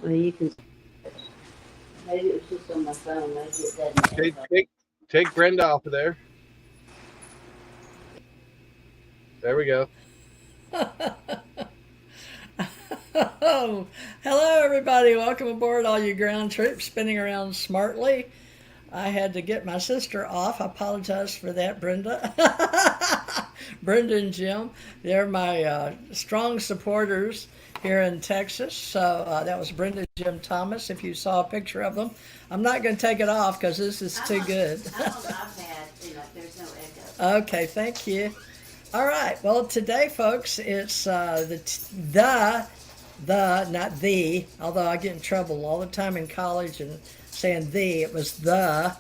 Well, you can. Maybe it was just on my phone. Maybe it doesn't Take echo. take take Brenda off of there. There we go. Oh, hello everybody. Welcome aboard, all you ground troops spinning around smartly. I had to get my sister off. I apologize for that, Brenda. Brenda and Jim, they're my strong supporters here in Texas. So that was Brenda and Jim Thomas. If you saw a picture of them, I'm not going to take it off because this is too good. I'm on iPad. There's no echo. Okay, thank you. All right. Well, today, folks, it's not the, although I get in trouble all the time in college and saying the, it was the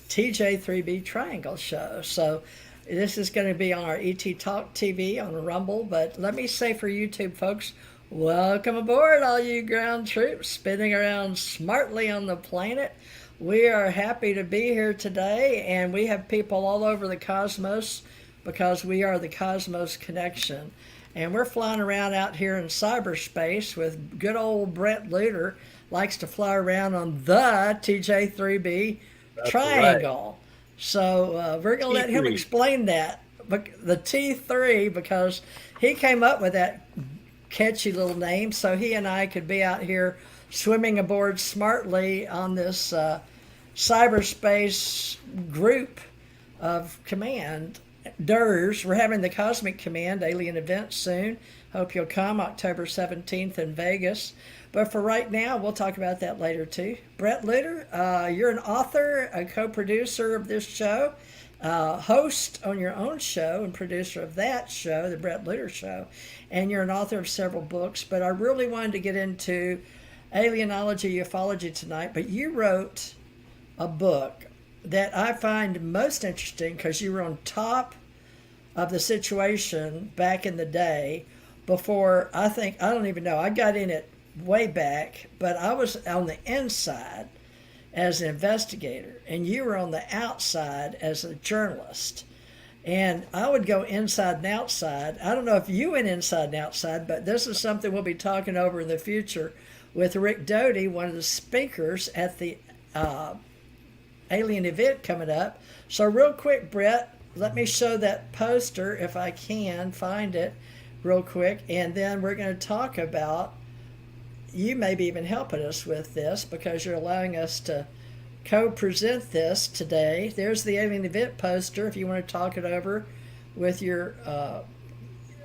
TJ3B Triangle Show. So this is going to be on our ET Talk TV on Rumble. But let me say for YouTube folks, welcome aboard, all you ground troops spinning around smartly on the planet. We are happy to be here today, and we have people all over the cosmos because we are the Cosmos Connection. And we're flying around out here in cyberspace with good old Bret Lueder, likes to fly around on the TJ3B That's right. triangle. So we're going to let him T3. explain that, the T3, because he came up with that catchy little name so he and I could be out here swimming aboard smartly on this cyberspace group of command. DERS. We're having the Cosmic Command Alien event soon. Hope you'll come October 17th in Vegas. But for right now, we'll talk about that later too. Bret Lueder, you're an author, a co-producer of this show, host on your own show and producer of that show, the Bret Lueder Show, and you're an author of several books. But I really wanted to get into alienology, ufology tonight. But you wrote a book that I find most interesting because you were on top of the situation back in the day before I don't even know, I got in it way back, but I was on the inside as an investigator and you were on the outside as a journalist. And I would go inside and outside. I don't know if you went inside and outside, but this is something we'll be talking over in the future with Rick Doty, one of the speakers at the alien event coming up. So real quick, Bret, let me show that poster if I can find it real quick, and then we're going to talk about you maybe even helping us with this because you're allowing us to co-present this today. There's the alien event poster if you want to talk it over with your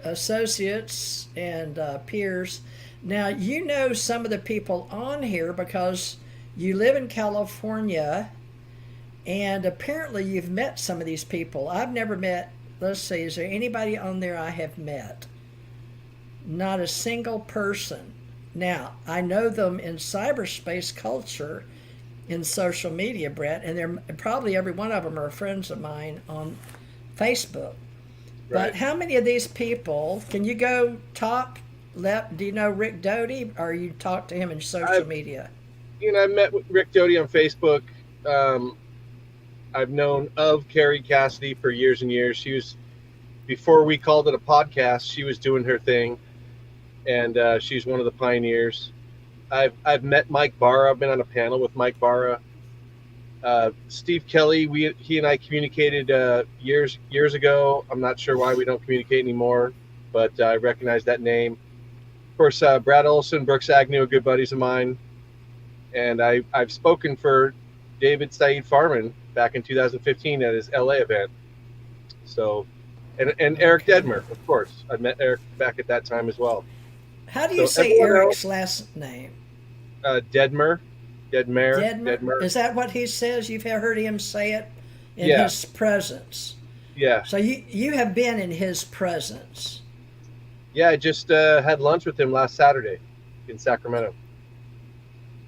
associates and peers. Now, you know some of the people on here because you live in California and apparently you've met some of these people. I've never met, let's see, is there anybody on there I have met? Not a single person. Now, I know them in cyberspace culture, in social media, Bret, and they're probably every one of them are friends of mine on Facebook. But Right. how many of these people, can you go top left? Do you know Rick Doty or you talk to him in social I've media? I met with Rick Doty on Facebook. Um, I've known of Carrie Cassidy for years and years. She was before we called it a podcast. She was doing her thing, and she's one of the pioneers. I've met Mike Barra. I've been on a panel with Mike Barra. Steve Kelly. He and I communicated years ago. I'm not sure why we don't communicate anymore, but I recognize that name. Of course, Brad Olson, Brooks Agnew, are good buddies of mine, and I've spoken for David Saeed Farman back in 2015 at his LA event. So, and Eric Okay. Dedmer, of course. I met Eric back at that time as well. How do you So say everyone else, Eric's last name? Dedmer, Dedmer? Dedmer. Is that what he says? You've heard him say it in Yeah, his presence. yeah, So you have been in his presence. yeah. I just had lunch with him last Saturday in Sacramento.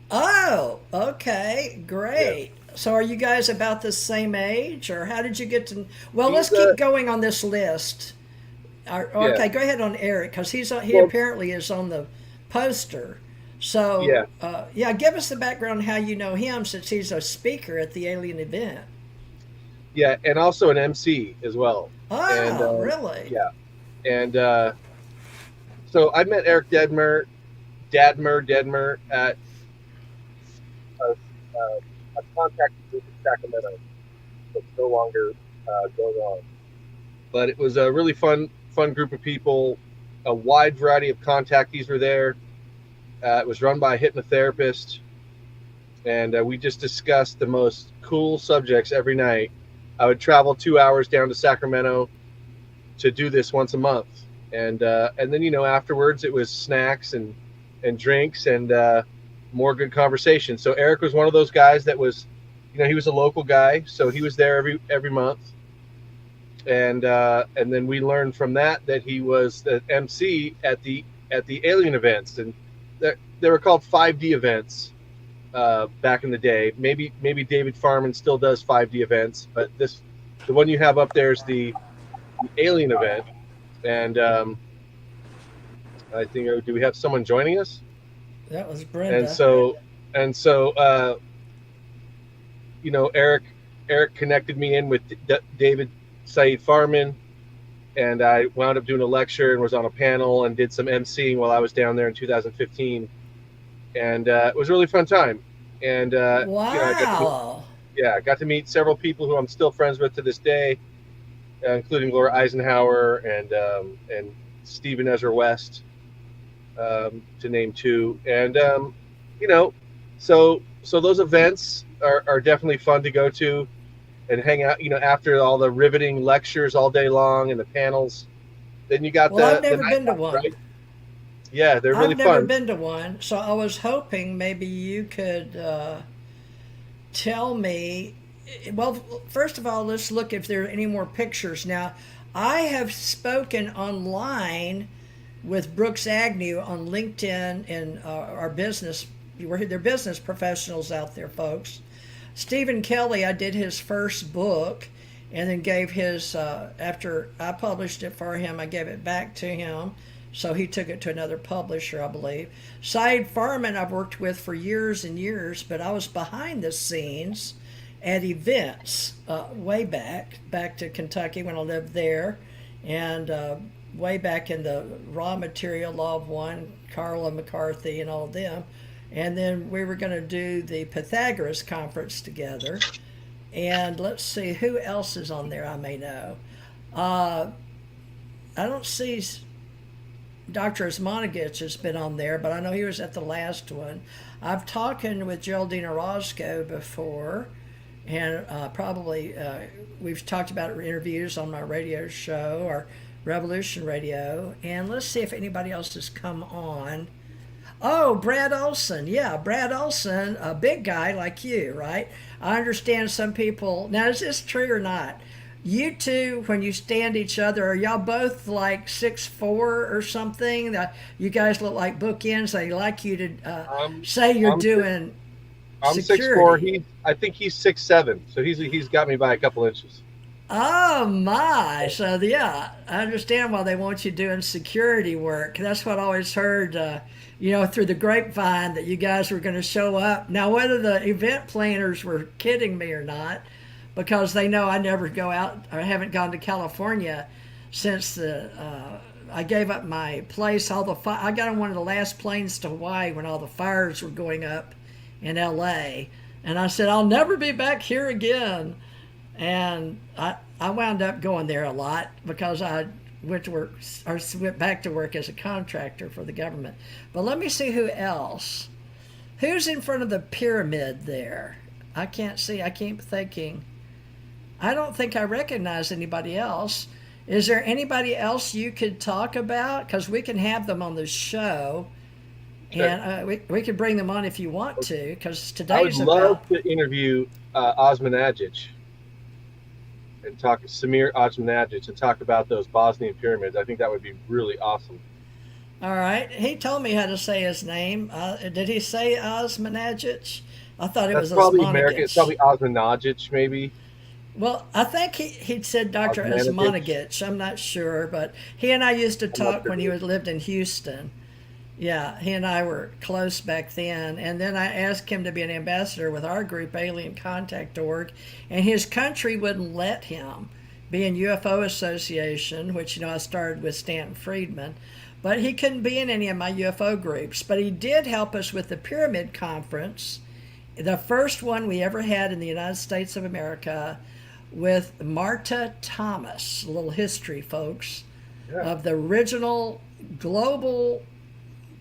Oh, okay, Yeah, great. So are you guys about the same age, or how did you get to? Well, let's he's keep going on this list. yeah, Okay, go ahead on Eric because he well, apparently is on the poster. So yeah, yeah, give us the background how you know him since he's a speaker at the alien event. yeah, and also an MC as well. And Oh, really? yeah, and so I met Eric Dedmer Dedmer at a contact group in Sacramento that's no longer going on. But it was a really fun group of people. A wide variety of contactees were there. It was run by a hypnotherapist, and we just discussed the most cool subjects every night. I would travel 2 hours down to Sacramento to do this once a month, and then afterwards it was snacks and drinks and more good conversation. So Eric was one of those guys that was, he was a local guy, so he was there every month, and then we learned from that he was the MC at the alien events, and they were called 5D events back in the day. Maybe David Farman still does 5D events, but the one you have up there is the alien event, and I think, do we have someone joining us? That was Brenda. And so Eric connected me in with David Saeed Farman, and I wound up doing a lecture and was on a panel and did some emceeing while I was down there in 2015, and it was a really fun time. And wow. I got to meet several people who I'm still friends with to this day, including Laura Eisenhower and Stephen Ezra West, to name two. And so those events are definitely fun to go to and hang out. After all the riveting lectures all day long and the panels, then you got I've never been to one. Right? Yeah, they're really fun. I've never been to one, so I was hoping maybe you could tell me. Well, first of all, let's look if there are any more pictures. Now, I have spoken online with Brooks Agnew on LinkedIn and our business. They're business professionals out there, folks. Stephen Kelly, I did his first book and then gave his, after I published it for him, I gave it back to him. So he took it to another publisher, I believe. Saeed Farman I've worked with for years and years, but I was behind the scenes at events way back to Kentucky when I lived there, and way back in the Raw Material Law of One, Carla McCarthy and all of them. And then we were going to do the Pythagoras conference together. And let's see, who else is on there I may know. I don't see Dr. Osmanagich has been on there, but I know he was at the last one. I've talked with Geraldine Orozco before, and probably we've talked about interviews on my radio show or Revolution Radio. And let's see if anybody else has come on. Oh, Brad Olson. Yeah, Brad Olson, a big guy like you, right? I understand some people. Now, is this true or not? You two, when you stand each other, are y'all both like 6'4" or something? You guys look like bookends. They like you to say you're doing security. I'm 6'4". I think he's 6'7", so he's got me by a couple inches. Oh my! So yeah, I understand why they want you doing security work. That's what I always heard, through the grapevine, that you guys were going to show up. Now, whether the event planners were kidding me or not, because they know I never go out or haven't gone to California since I gave up my place. I got on one of the last planes to Hawaii when all the fires were going up in L.A. And I said, I'll never be back here again. And I wound up going there a lot because I went to work or went back to work as a contractor for the government. But let me see who else. Who's in front of the pyramid there? I can't see. I keep thinking. I don't think I recognize anybody else. Is there anybody else you could talk about? Because we can have them on the show. Sure. And we could bring them on if you want to, because today's I would love to interview Osmanagich and talk Samir Osmanagich and talk about those Bosnian pyramids. I think that would be really awesome. All right. He told me how to say his name. Did he say Osmanagich? I thought it was probably Osmanagich. American. It's probably Osmanagich, maybe. Well, I think he'd said Dr. Osmanagich. I'm not sure, but he and I used to talk when he lived in Houston. Yeah, he and I were close back then. And then I asked him to be an ambassador with our group, Alien Contact Org, and his country wouldn't let him be in UFO Association, which, I started with Stanton Friedman. but he couldn't be in any of my UFO groups. But he did help us with the Pyramid Conference, the first one we ever had in the United States of America, with Marta Thomas. A little history, folks, of the original global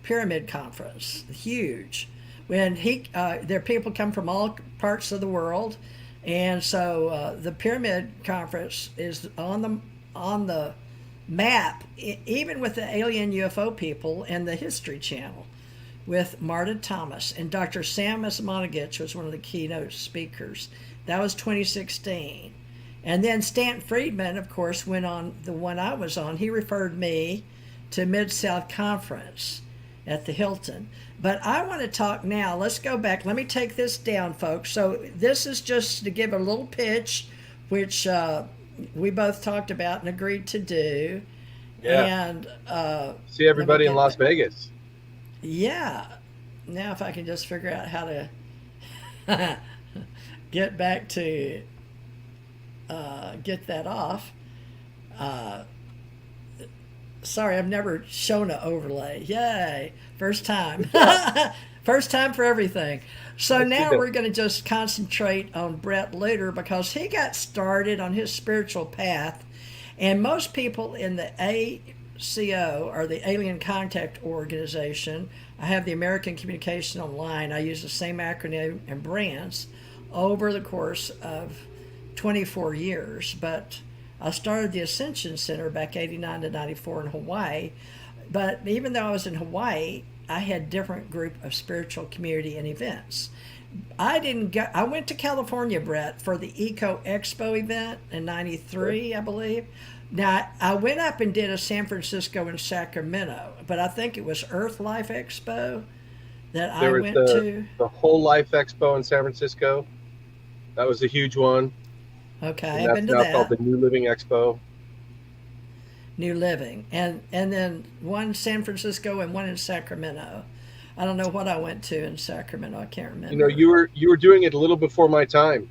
Pyramid Conference. Huge. When there people come from all parts of the world, and so the Pyramid Conference is on the map, even with the alien UFO people and the History Channel, with Marta Thomas, and Dr. Sam Monagich was one of the keynote speakers. That was 2016. And then Stanton Friedman, of course, went on the one I was on. He referred me to Mid-South Conference at the Hilton. But I want to talk now. Let's go back. Let me take this down, folks. So this is just to give a little pitch, which we both talked about and agreed to do. Yeah. And see everybody in Las Vegas. Yeah. Now if I can just figure out how to get back to get that off. Sorry, I've never shown an overlay. Yay. First time. First time for everything. So now we're going to just concentrate on Bret Lueder, because he got started on his spiritual path. And most people in the ACO, or the Alien Contact Organization, I have the American Communication Online. I use the same acronym and brands over the course of 24 years. But I started the Ascension Center back 89 to 94 in Hawaii. But even though I was in Hawaii, I had different group of spiritual community and events. I went to California, Bret, for the Eco-Expo event in 93, I believe. Now, I went up and did a San Francisco and Sacramento, but I think it was Earth Life Expo that I went to. The Whole Life Expo in San Francisco. That was a huge one. Okay, I've been to that. That's now called the New Living Expo. New Living. And then one in San Francisco and one in Sacramento. I don't know what I went to in Sacramento. I can't remember. You know, you were doing it a little before my time.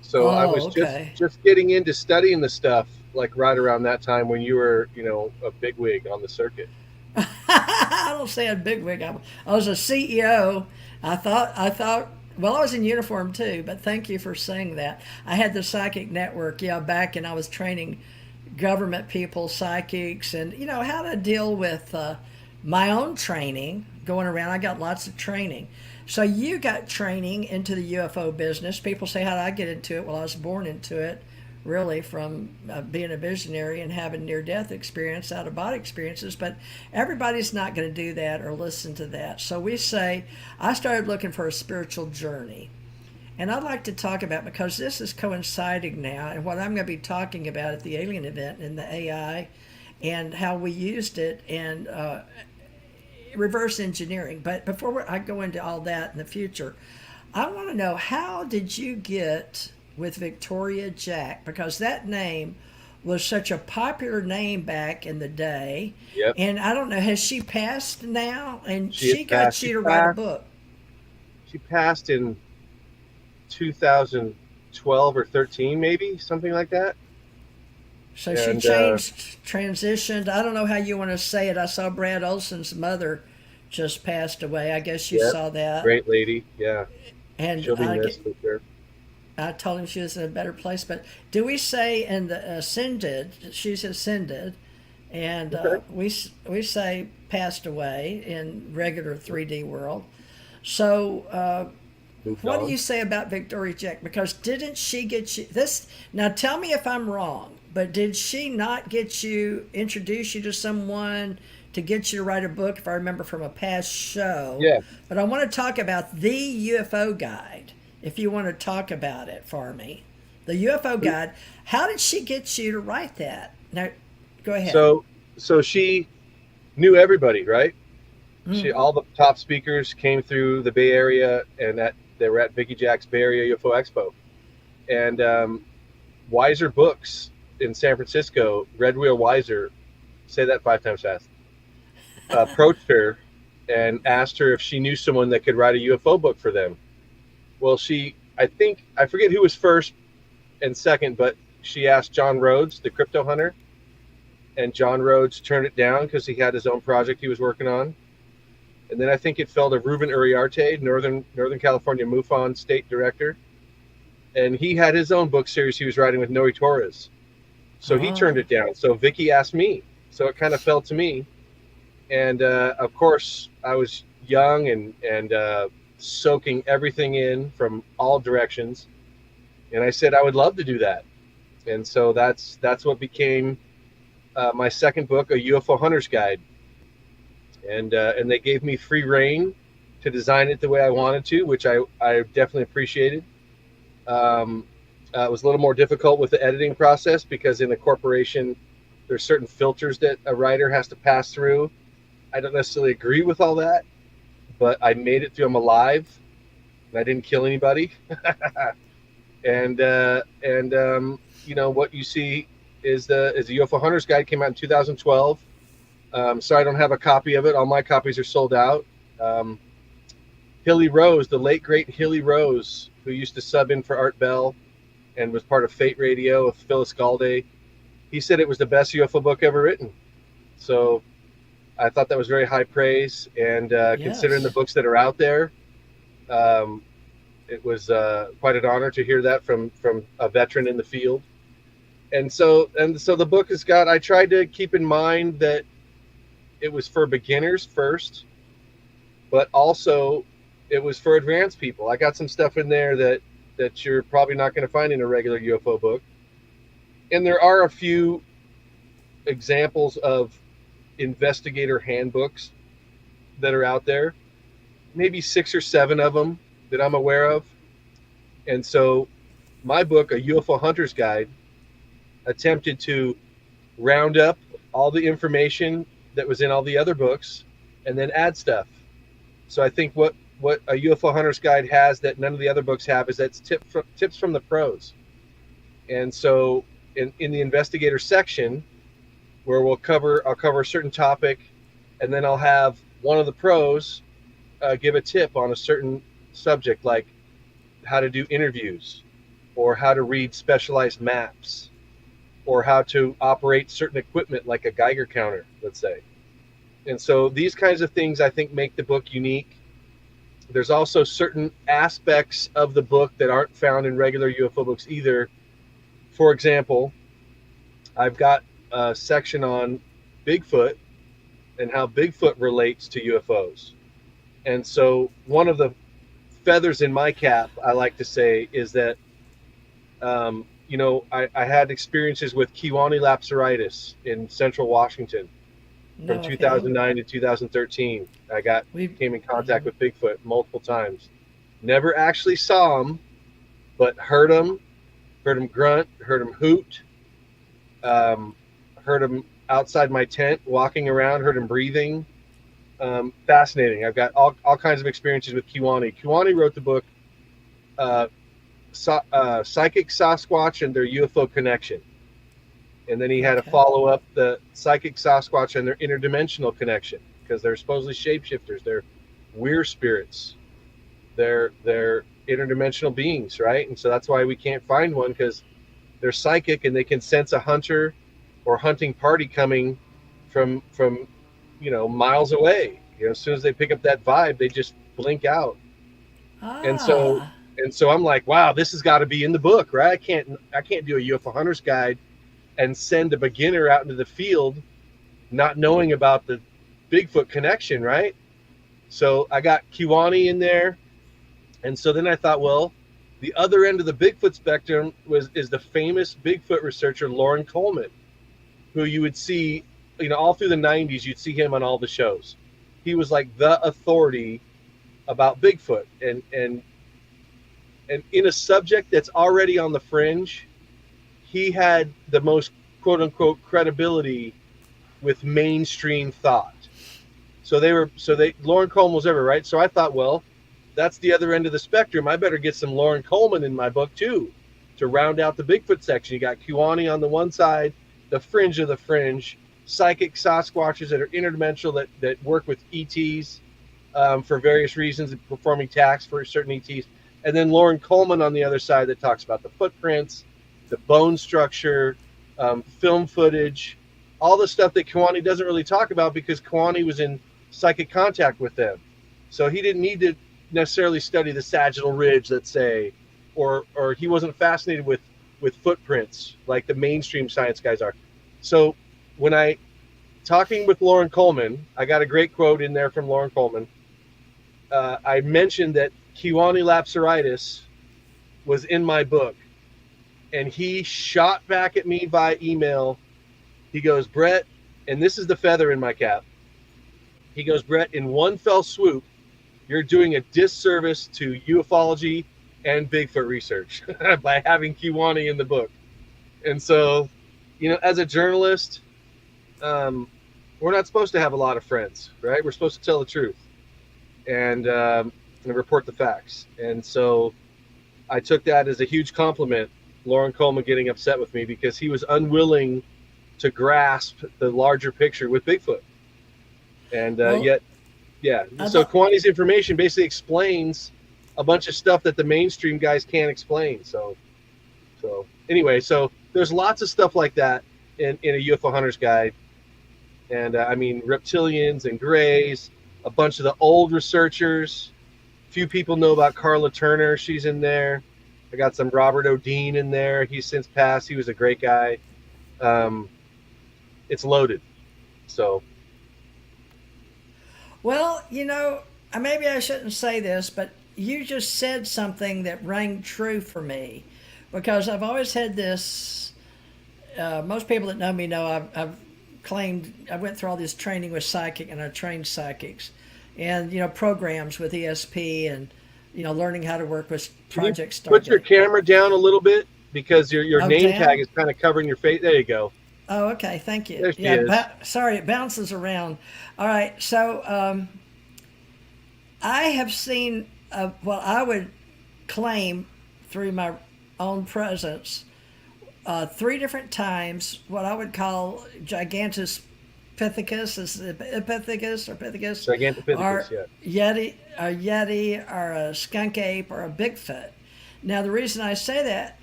So I was just getting into studying the stuff, like right around that time when you were, a bigwig on the circuit. I don't say a bigwig. I was a CEO. I thought, well, I was in uniform too, but thank you for saying that. I had the Psychic Network, back, and I was training government people, psychics, and, how to deal with my own training going around. I got lots of training. So you got training into the UFO business. People say, how did I get into it? Well, I was born into it, really, from being a visionary and having near-death experience, out-of-body experiences. But everybody's not going to do that or listen to that. So we say, I started looking for a spiritual journey. And I'd like to talk about, because this is coinciding now, and what I'm going to be talking about at the alien event in the AI, and how we used it, and reverse engineering. But before I go into all that in the future, I want to know, how did you get with Victoria Jack? Because that name was such a popular name back in the day. Yep. And I don't know, has she passed now? And she got you to write a book. She passed in 2012 or 13, maybe, something like that. So she changed, transitioned. I don't know how you want to say it. I saw Brad Olson's mother just passed away. I guess you saw that. Great lady, yeah. And she'll be missed for sure. I told him she was in a better place. But do we say in the ascended, she's ascended, and we say passed away in regular 3D world. So what do you say about Victoria Jack? Because didn't she get you this? Now tell me if I'm wrong, but did she not introduce you to someone to get you to write a book, if I remember from a past show? Yeah. But I want to talk about the UFO Guide, if you want to talk about it for me. The UFO Guide, how did she get you to write that? Now, go ahead. So she knew everybody, right? Mm-hmm. All the top speakers came through the Bay Area, and they were at Vicky Jack's Bay Area UFO Expo. And Wiser Books in San Francisco, Red Wheel Wiser, say that 5 times fast, approached her and asked her if she knew someone that could write a UFO book for them. Well, I forget who was first and second, but she asked John Rhodes, the crypto hunter, and John Rhodes turned it down because he had his own project he was working on. And then I think it fell to Ruben Uriarte, Northern California MUFON state director, and he had his own book series he was writing with Noe Torres. So he turned it down. So Vicky asked me. So it kind of fell to me. And of course, I was young and soaking everything in from all directions. And I said I would love to do that. And so that's what became my second book, A UFO Hunter's Guide. And they gave me free reign to design it the way I wanted to, which I definitely appreciated. It was a little more difficult with the editing process because in a corporation, there's certain filters that a writer has to pass through. I don't necessarily agree with all that, but I made it through. I'm alive, and I didn't kill anybody. and you know what you see is the UFO Hunter's Guide came out in 2012. So I don't have a copy of it. All my copies are sold out. Hilly Rose, the late great Hilly Rose, who used to sub in for Art Bell and was part of Fate Radio with Phyllis Galde, he said it was the best UFO book ever written. So I thought that was very high praise. And considering the books that are out there, it was quite an honor to hear that from a veteran in the field. And so the book has got, I tried to keep in mind that it was for beginners first, but also it was for advanced people. I got some stuff in there that you're probably not going to find in a regular UFO book. And there are a few examples of investigator handbooks that are out there, maybe 6 or 7 of them that I'm aware of. And so my book, A UFO Hunter's Guide, attempted to round up all the information that was in all the other books and then add stuff. So I think what a UFO Hunter's Guide has that none of the other books have is that's tips from the pros. And so in the investigator section, where I'll cover a certain topic, and then I'll have one of the pros give a tip on a certain subject, like how to do interviews, or how to read specialized maps, or how to operate certain equipment like a Geiger counter, let's say. And so these kinds of things I think make the book unique. There's also certain aspects of the book that aren't found in regular UFO books either. For example, I've got a section on Bigfoot and how Bigfoot relates to UFOs. And so one of the feathers in my cap, I like to say, is that, I had experiences with Kiwani lapsaritis in central Washington from 2009 to 2013. I came in contact with Bigfoot multiple times. Never actually saw him, but heard him grunt, heard him hoot, heard him outside my tent walking around, heard him breathing. Fascinating. I've got all kinds of experiences with Kiwani. Kiwani wrote the book Psychic Sasquatch and Their UFO Connection. And then he had to follow up the Psychic Sasquatch and Their Interdimensional Connection, because they're supposedly shapeshifters. They're weird spirits. They're interdimensional beings, right? And so that's why we can't find one, because they're psychic and they can sense a hunter or hunting party coming from miles away. As soon as they pick up that vibe, they just blink out. And so I'm like, wow, this has got to be in the book, right? I can't do a UFO Hunter's Guide and send a beginner out into the field not knowing about the Bigfoot connection, right? So I got Kiwani in there. And so then I thought, well, the other end of the Bigfoot spectrum is the famous Bigfoot researcher Loren Coleman, who you would see, all through the 90s, you'd see him on all the shows. He was like the authority about Bigfoot. And in a subject that's already on the fringe, he had the most quote unquote credibility with mainstream thought. So Loren Coleman was ever right. So I thought, well, that's the other end of the spectrum. I better get some Loren Coleman in my book too, to round out the Bigfoot section. You got Kiwani on the one side, the fringe of the fringe, psychic Sasquatches that are interdimensional, that work with ETs for various reasons, performing tasks for certain ETs. And then Loren Coleman on the other side that talks about the footprints, the bone structure, film footage, all the stuff that Kiwani doesn't really talk about because Kiwani was in psychic contact with them. So he didn't need to necessarily study the sagittal ridge, let's say, or he wasn't fascinated with footprints like the mainstream science guys are. So when I talking with Lauren Coleman, I got a great quote in there from Lauren Coleman. I mentioned that Kiwani Lapsaritis was in my book, and he shot back at me by email. He goes, Bret, and this is the feather in my cap. He goes, Bret, in one fell swoop, you're doing a disservice to ufology and Bigfoot research by having Kiwani in the book. And so, as a journalist, we're not supposed to have a lot of friends, right? We're supposed to tell the truth and report the facts. And so I took that as a huge compliment, Lauren Coleman getting upset with me because he was unwilling to grasp the larger picture with Bigfoot. And so Kiwani's information basically explains a bunch of stuff that the mainstream guys can't explain. So anyway, so there's lots of stuff like that in a UFO Hunter's Guide. And reptilians and grays, a bunch of the old researchers. Few people know about Carla Turner. She's in there. I got some Robert O'Dean in there. He's since passed. He was a great guy. It's loaded. So. Well, maybe I shouldn't say this, but you just said something that rang true for me, because I've always had this. Most people that know me know I've claimed I went through all this training with psychic, and I trained psychics, and programs with ESP, and learning how to work with Project Stargate. Put your camera down a little bit because your name down? tag is kind of covering your face. There you go. Oh, okay. Thank you. There she is. Sorry, it bounces around. All right. So I have seen what I would claim through my own presence 3 different times what I would call Gigantus Pithecus, is it Pithecus or Pithecus? Gigantopithecus, yeah. A Yeti or a skunk ape or a Bigfoot. Now, the reason I say that,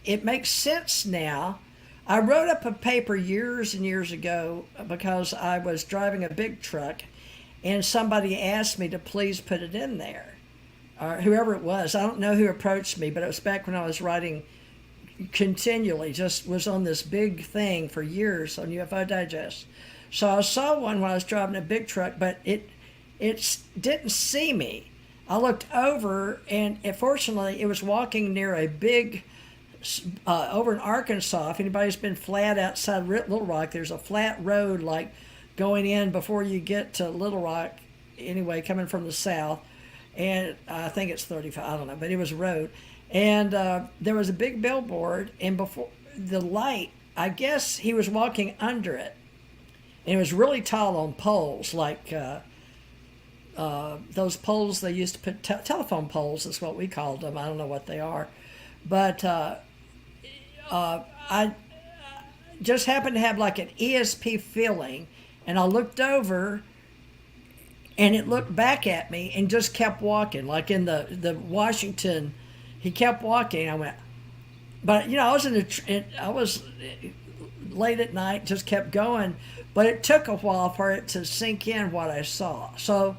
it makes sense now. I wrote up a paper years and years ago because I was driving a big truck and somebody asked me to please put it in there. Or whoever it was. I don't know who approached me, but it was back when I was writing continually, just was on this big thing for years on UFO Digest. So I saw one when I was driving a big truck, but it didn't see me. I looked over, and fortunately it was walking near a big, over in Arkansas, if anybody's been flat outside Little Rock, there's a flat road like going in before you get to Little Rock, anyway, coming from the south. And I think it's 35, I don't know, but it was a road. And there was a big billboard, and before the light, I guess he was walking under it. And it was really tall on poles, like those poles they used to put, telephone poles is what we called them. I don't know what they are. But I just happened to have like an ESP feeling, and I looked over, and it looked back at me and just kept walking, like in the Washington. He kept walking. I went, but I was I was late at night, just kept going, but it took a while for it to sink in what I saw. So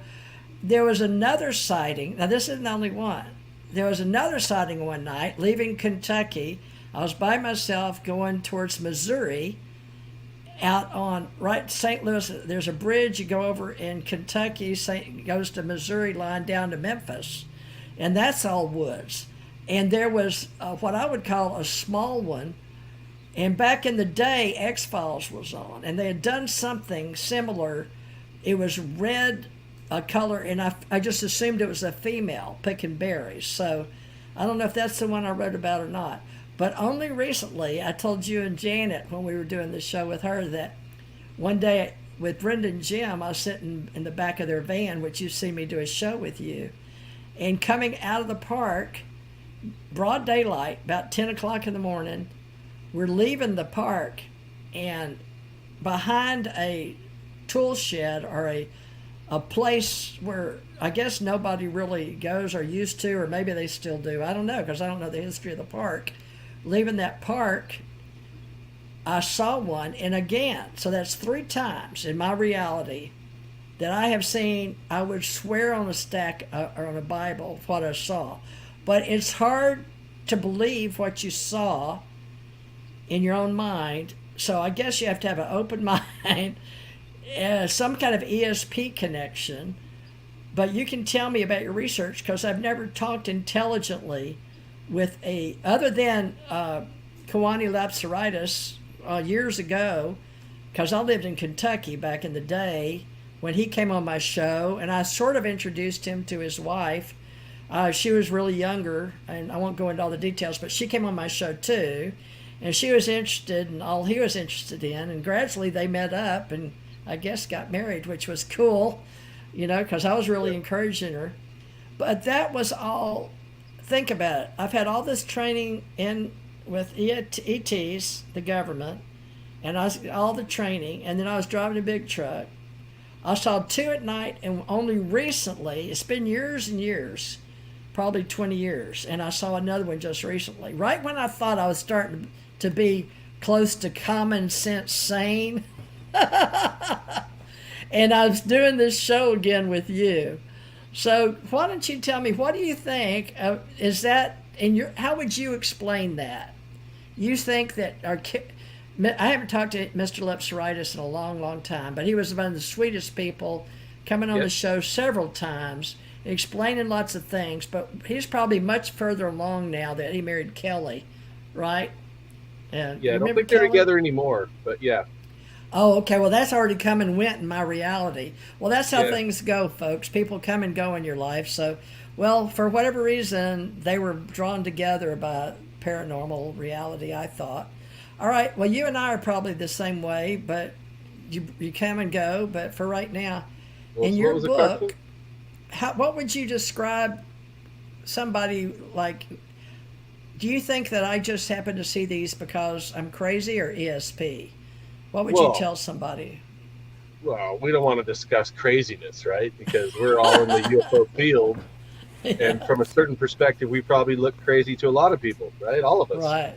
there was another sighting. Now this isn't the only one. There was another sighting one night leaving Kentucky. I was by myself going towards Missouri, out on right St. Louis. There's a bridge you go over in Kentucky, goes to Missouri line down to Memphis, and that's all woods. And there was what I would call a small one. And back in the day, X-Files was on, and they had done something similar. It was red color, and I just assumed it was a female picking berries. So I don't know if that's the one I wrote about or not. But only recently, I told you and Janet when we were doing the show with her that one day with Brenda and Jim, I was sitting in the back of their van, which you've seen me do a show with you, and coming out of the park, broad daylight, about 10 o'clock in the morning, we're leaving the park, and behind a tool shed or a place where I guess nobody really goes or used to, or maybe they still do. I don't know, because I don't know the history of the park. Leaving that park, I saw one, and again, so that's 3 times in my reality that I have seen. I would swear on a stack or on a Bible what I saw, but it's hard to believe what you saw in your own mind. So I guess you have to have an open mind, some kind of ESP connection. But you can tell me about your research, because I've never talked intelligently with other than Kiwani Lapsaritis years ago, because I lived in Kentucky back in the day when he came on my show, and I sort of introduced him to his wife. She was really younger, and I won't go into all the details, but she came on my show too, and she was interested in all he was interested in, and gradually they met up and I guess got married, which was cool, because I was really encouraging her. But that was all. Think about it. I've had all this training in with ETs, the government, and all the training, and then I was driving a big truck. I saw 2 at night, and only recently, it's been years and years, probably 20 years, and I saw another one just recently. Right when I thought I was starting to be close to common sense sane, and I was doing this show again with you. So why don't you tell me, what do you think is that how would you explain that? You think that I haven't talked to Mr. Lepsaritis in a long, long time, but he was one of the sweetest people, coming on the show several times, explaining lots of things, but he's probably much further along now that he married Kelly, right? And I don't think they're together anymore, but yeah. Oh, okay. Well, that's already come and went in my reality. Well, that's how things go, folks. People come and go in your life. So, well, for whatever reason, they were drawn together by paranormal reality, I thought. All right. Well, you and I are probably the same way, but you come and go. But for right now, in your book, what would you describe somebody like? Do you think that I just happen to see these because I'm crazy, or ESP? What would you tell somebody? Well, we don't want to discuss craziness, right? Because we're all in the UFO field. And from a certain perspective, we probably look crazy to a lot of people, right? All of us. Right.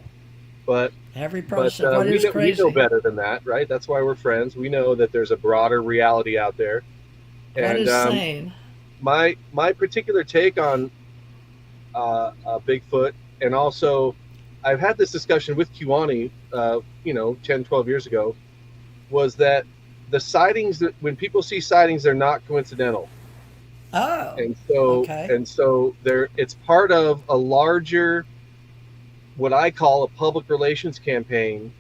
But every person, what is crazy? We know better than that, right? That's why we're friends. We know that there's a broader reality out there. What is sane? My particular take on Bigfoot, and also I've had this discussion with Kiwani, 10, 12 years ago, was that the sightings, that when people see sightings, they're not coincidental. Oh. And so it's part of a larger, what I call a public relations campaign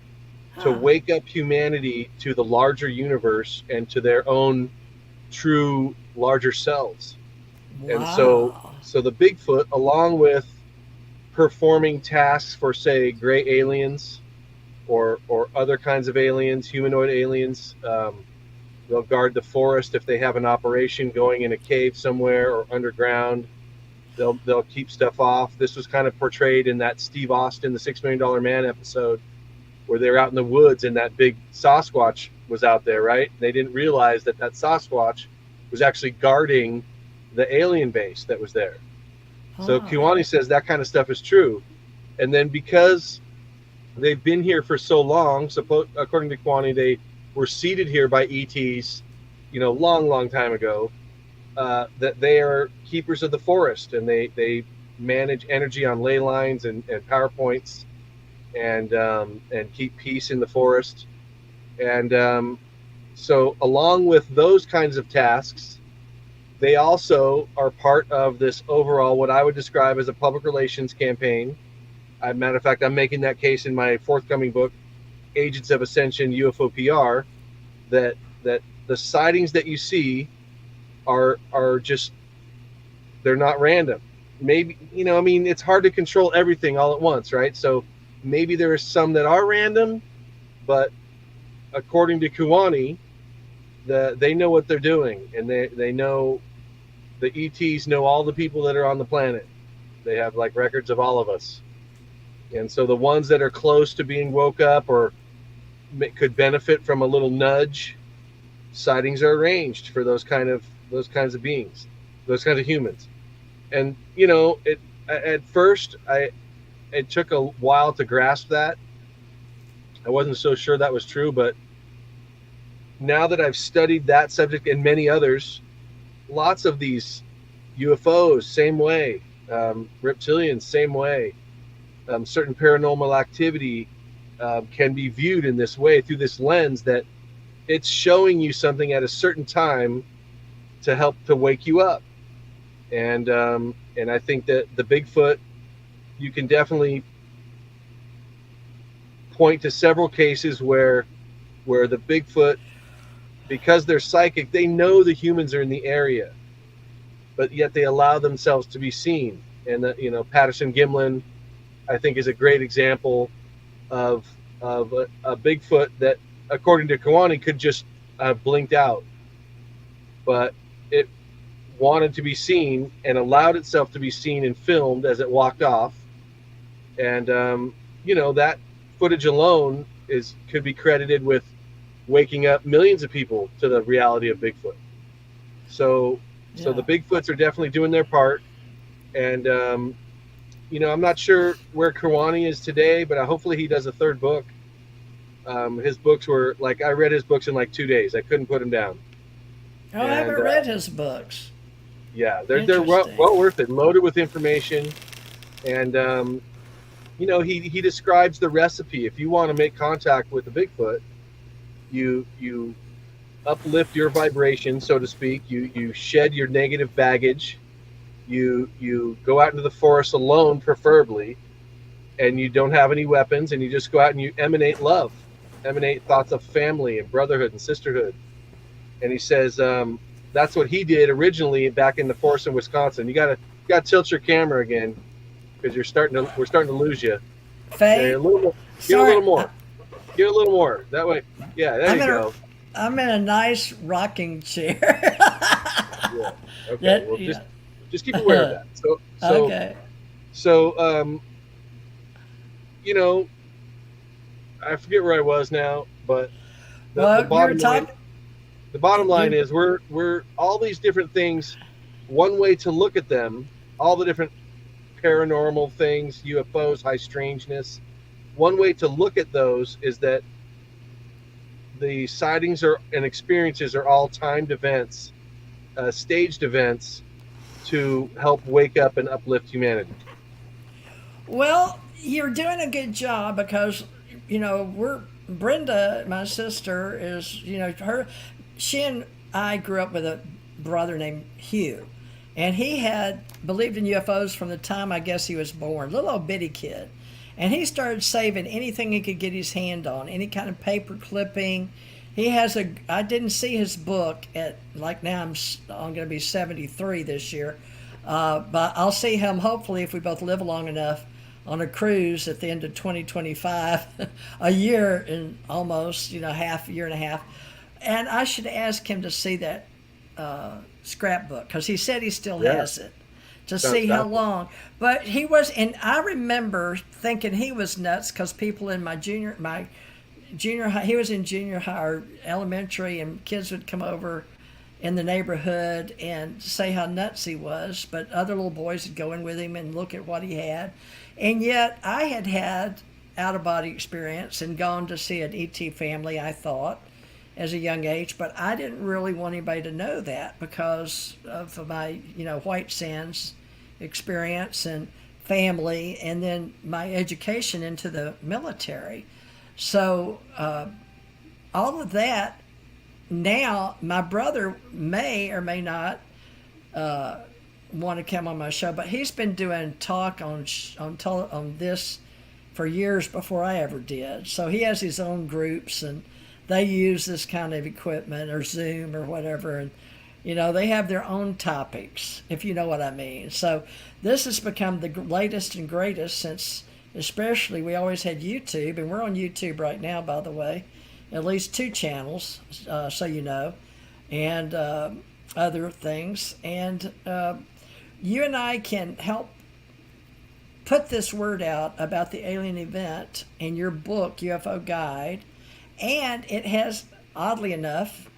to wake up humanity to the larger universe and to their own true larger selves. Wow. And so the Bigfoot, along with performing tasks for, say, gray aliens or other kinds of aliens, humanoid aliens. They'll guard the forest if they have an operation going in a cave somewhere or underground. They'll keep stuff off. This was kind of portrayed in that Steve Austin, the $6 Million Man episode, where they're out in the woods and that big Sasquatch was out there, right? They didn't realize that Sasquatch was actually guarding the alien base that was there. So Kiwani says that kind of stuff is true. And then because they've been here for so long, according to Kiwani, they were seeded here by ETs, long time ago, that they are keepers of the forest, and they manage energy on ley lines and power points, and keep peace in the forest. And so along with those kinds of tasks, they also are part of this overall, what I would describe as a public relations campaign. As a matter of fact, I'm making that case in my forthcoming book, Agents of Ascension, UFO PR, that the sightings that you see are just, they're not random. Maybe, it's hard to control everything all at once, right? So maybe there are some that are random, but according to Kiwani, they know what they're doing, and they know, the ETs know all the people that are on the planet. They have like records of all of us. And so the ones that are close to being woke up or could benefit from a little nudge, sightings are arranged for those kinds of beings, those kinds of humans. And at first it took a while to grasp that. I wasn't so sure that was true, but now that I've studied that subject and many others, lots of these UFOs, same way, reptilians, same way, certain paranormal activity can be viewed in this way through this lens that it's showing you something at a certain time to help to wake you up. And I think that the Bigfoot, you can definitely point to several cases where the Bigfoot, because they're psychic, they know the humans are in the area, but yet they allow themselves to be seen. And Patterson Gimlin, I think, is a great example of a Bigfoot that, according to Kawani, could just have blinked out, but it wanted to be seen and allowed itself to be seen and filmed as it walked off. And that footage alone could be credited with waking up millions of people to the reality of Bigfoot. So the Bigfoots are definitely doing their part. And I'm not sure where Kawani is today, but hopefully he does a third book. His books were like, I read his books in like 2 days. I couldn't put them down. Oh, I haven't read his books. Yeah, they're well worth it, loaded with information. And he describes the recipe. If you want to make contact with the Bigfoot, you uplift your vibration, so to speak. You shed your negative baggage. You go out into the forest alone, preferably, and you don't have any weapons, and you just go out and you emanate love, emanate thoughts of family and brotherhood and sisterhood. And he says that's what he did originally back in the forest in Wisconsin. You gotta tilt your camera again, because we're starting to lose you. Faye, a little more. Get a little more. Get a little more. That way. Yeah, there you go. I'm in a nice rocking chair. Yeah. Okay. Just keep aware of that. Okay. So I forget where I was now, but the bottom line is we're all these different things. One way to look at them, all the different paranormal things, UFOs, high strangeness. One way to look at those is that the sightings and experiences are all timed events, staged events to help wake up and uplift humanity. Well, you're doing a good job because, Brenda, my sister, is, she and I grew up with a brother named Hugh. And he had believed in UFOs from the time I guess he was born, little old bitty kid. And he started saving anything he could get his hand on, any kind of paper clipping. I didn't see his book now I'm going to be 73 this year. But I'll see him hopefully if we both live long enough on a cruise at the end of 2025, a year and almost, year and a half. And I should ask him to see that scrapbook because he said he still has it to see how long. But he was, and I remember thinking he was nuts because people in my junior high, he was in junior high or elementary, and kids would come over in the neighborhood and say how nuts he was. But other little boys would go in with him and look at what he had. And yet I had out-of-body experience and gone to see an ET family, I thought, as a young age, but I didn't really want anybody to know that because of my, White Sands experience and family, and then my education into the military. So all of that, now my brother may or may not want to come on my show, but he's been doing talk on this for years before I ever did. So he has his own groups, and they use this kind of equipment or Zoom or whatever, and they have their own topics, if you know what I mean. So this has become the latest and greatest since, especially, we always had YouTube, and we're on YouTube right now, by the way, at least 2 channels, so you know, and other things. And you and I can help put this word out about the alien event in your book, UFO Guide. And it has, oddly enough,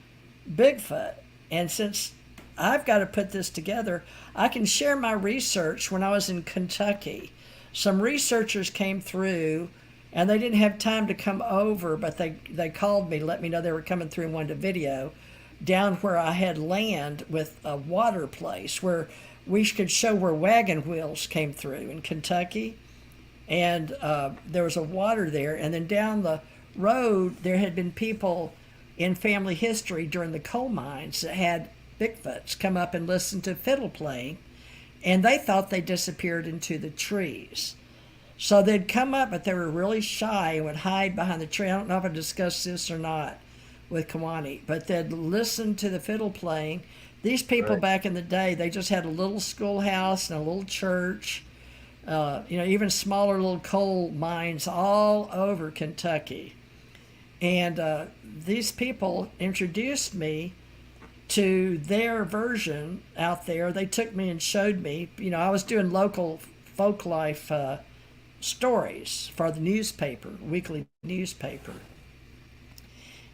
Bigfoot. And since I've got to put this together, I can share my research when I was in Kentucky. Some researchers came through and they didn't have time to come over, but they called me, let me know they were coming through and wanted a video down where I had land with a water place where we could show where wagon wheels came through in Kentucky. And there was a water there. And then down the road, there had been people in family history during the coal mines that had Bigfoots come up and listen to fiddle playing. And they thought they disappeared into the trees. So they'd come up, but they were really shy and would hide behind the tree. I don't know if I discussed this or not with Kiwani, but they'd listen to the fiddle playing. These people back in the day, they just had a little schoolhouse and a little church, even smaller little coal mines all over Kentucky. And these people introduced me to their version out there. They took me and showed me, I was doing local folk life stories for the newspaper, weekly newspaper.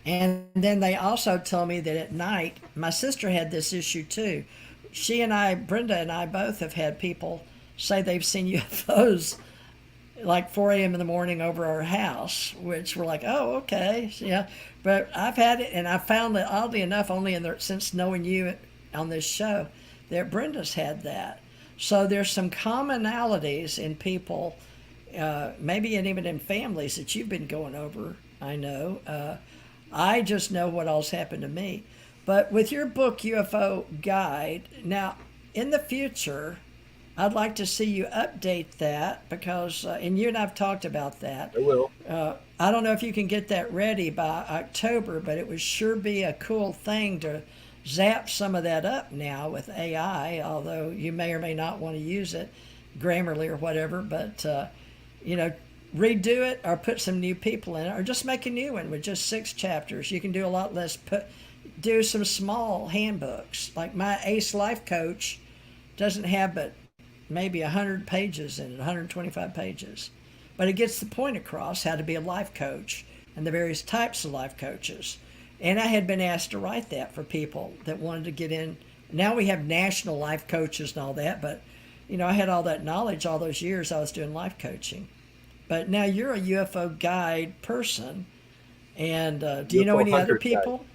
And then they also told me that at night, my sister had this issue too. She and I, Brenda and I both have had people say they've seen UFOs like 4 a.m. in the morning over our house, which we're like, oh, okay. Yeah. But I've had it, and I found that oddly enough, only since knowing you on this show, that Brenda's had that. So there's some commonalities in people, maybe and even in families that you've been going over, I know. I just know what all's happened to me. But with your book, UFO Guide, now in the future, I'd like to see you update that because, and you and I've talked about that. I will. I don't know if you can get that ready by October, but it would sure be a cool thing to zap some of that up now with AI, although you may or may not want to use it, Grammarly or whatever, but, redo it or put some new people in it or just make a new one with just 6 chapters. You can do a lot less, do some small handbooks. Like my ACE life coach doesn't have but maybe 100 pages in it, 125 pages. But it gets the point across how to be a life coach and the various types of life coaches. And I had been asked to write that for people that wanted to get in. Now we have national life coaches and all that, but I had all that knowledge all those years I was doing life coaching. But now you're a UFO guide person, and do you know any other people?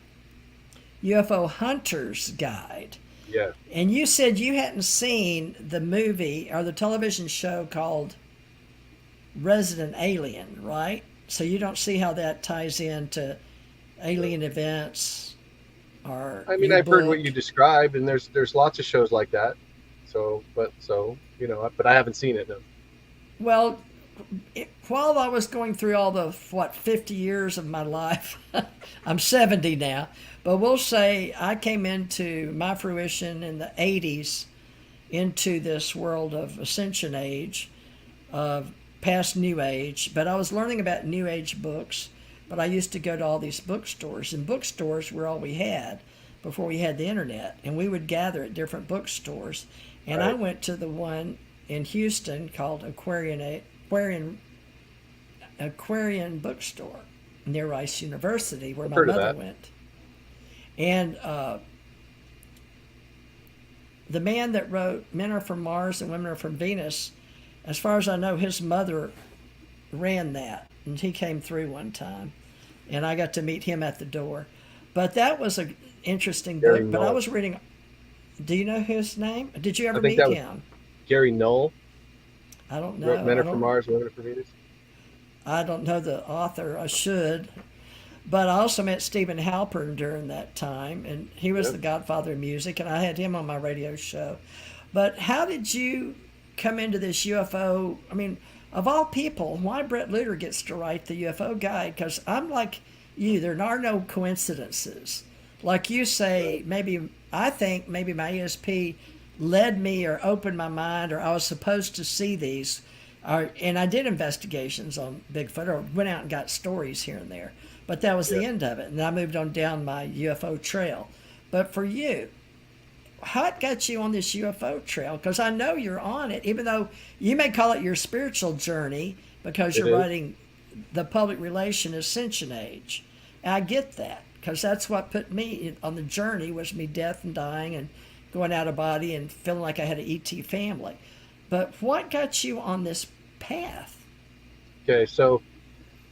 Guide. UFO Hunter's Guide. Yeah. And you said you hadn't seen the movie or the television show called Resident Alien, right? So you don't see how that ties into alien events or. I mean, I've heard what you described, and there's lots of shows like that. But I haven't seen it. No. Well, while I was going through all the 50 years of my life, I'm 70 now, but we'll say I came into my fruition in the 80s into this world of Ascension Age, of past New Age, but I was learning about New Age books, but I used to go to all these bookstores, and bookstores were all we had before we had the internet, and we would gather at different bookstores, and right. I went to the one in Houston called Aquarian Bookstore near Rice University, where my mother went. And the man that wrote Men Are From Mars and Women Are From Venus, as far as I know, his mother ran that, and he came through one time, and I got to meet him at the door. But that was an interesting book. But I was reading. Do you know his name? Did you ever meet him? Gary Knoll. I don't know. Men Are From Mars, Women Are From Venus. I don't know the author. I should. But I also met Stephen Halpern during that time, and he was the godfather of music, and I had him on my radio show. But how did you come into this UFO? I mean, of all people, why Bret Lueder gets to write the UFO Guide? Because I'm like you. There are no coincidences. Like you say, I think maybe my ESP led me or opened my mind, or I was supposed to see these. And I did investigations on Bigfoot, or went out and got stories here and there. But that was the end of it. And I moved on down my UFO trail. But for you, what got you on this UFO trail? Because I know you're on it, even though you may call it your spiritual journey because you're writing the public relation Ascension Age. And I get that, because that's what put me on the journey, was me death and dying and going out of body and feeling like I had an ET family. But what got you on this path? Okay, so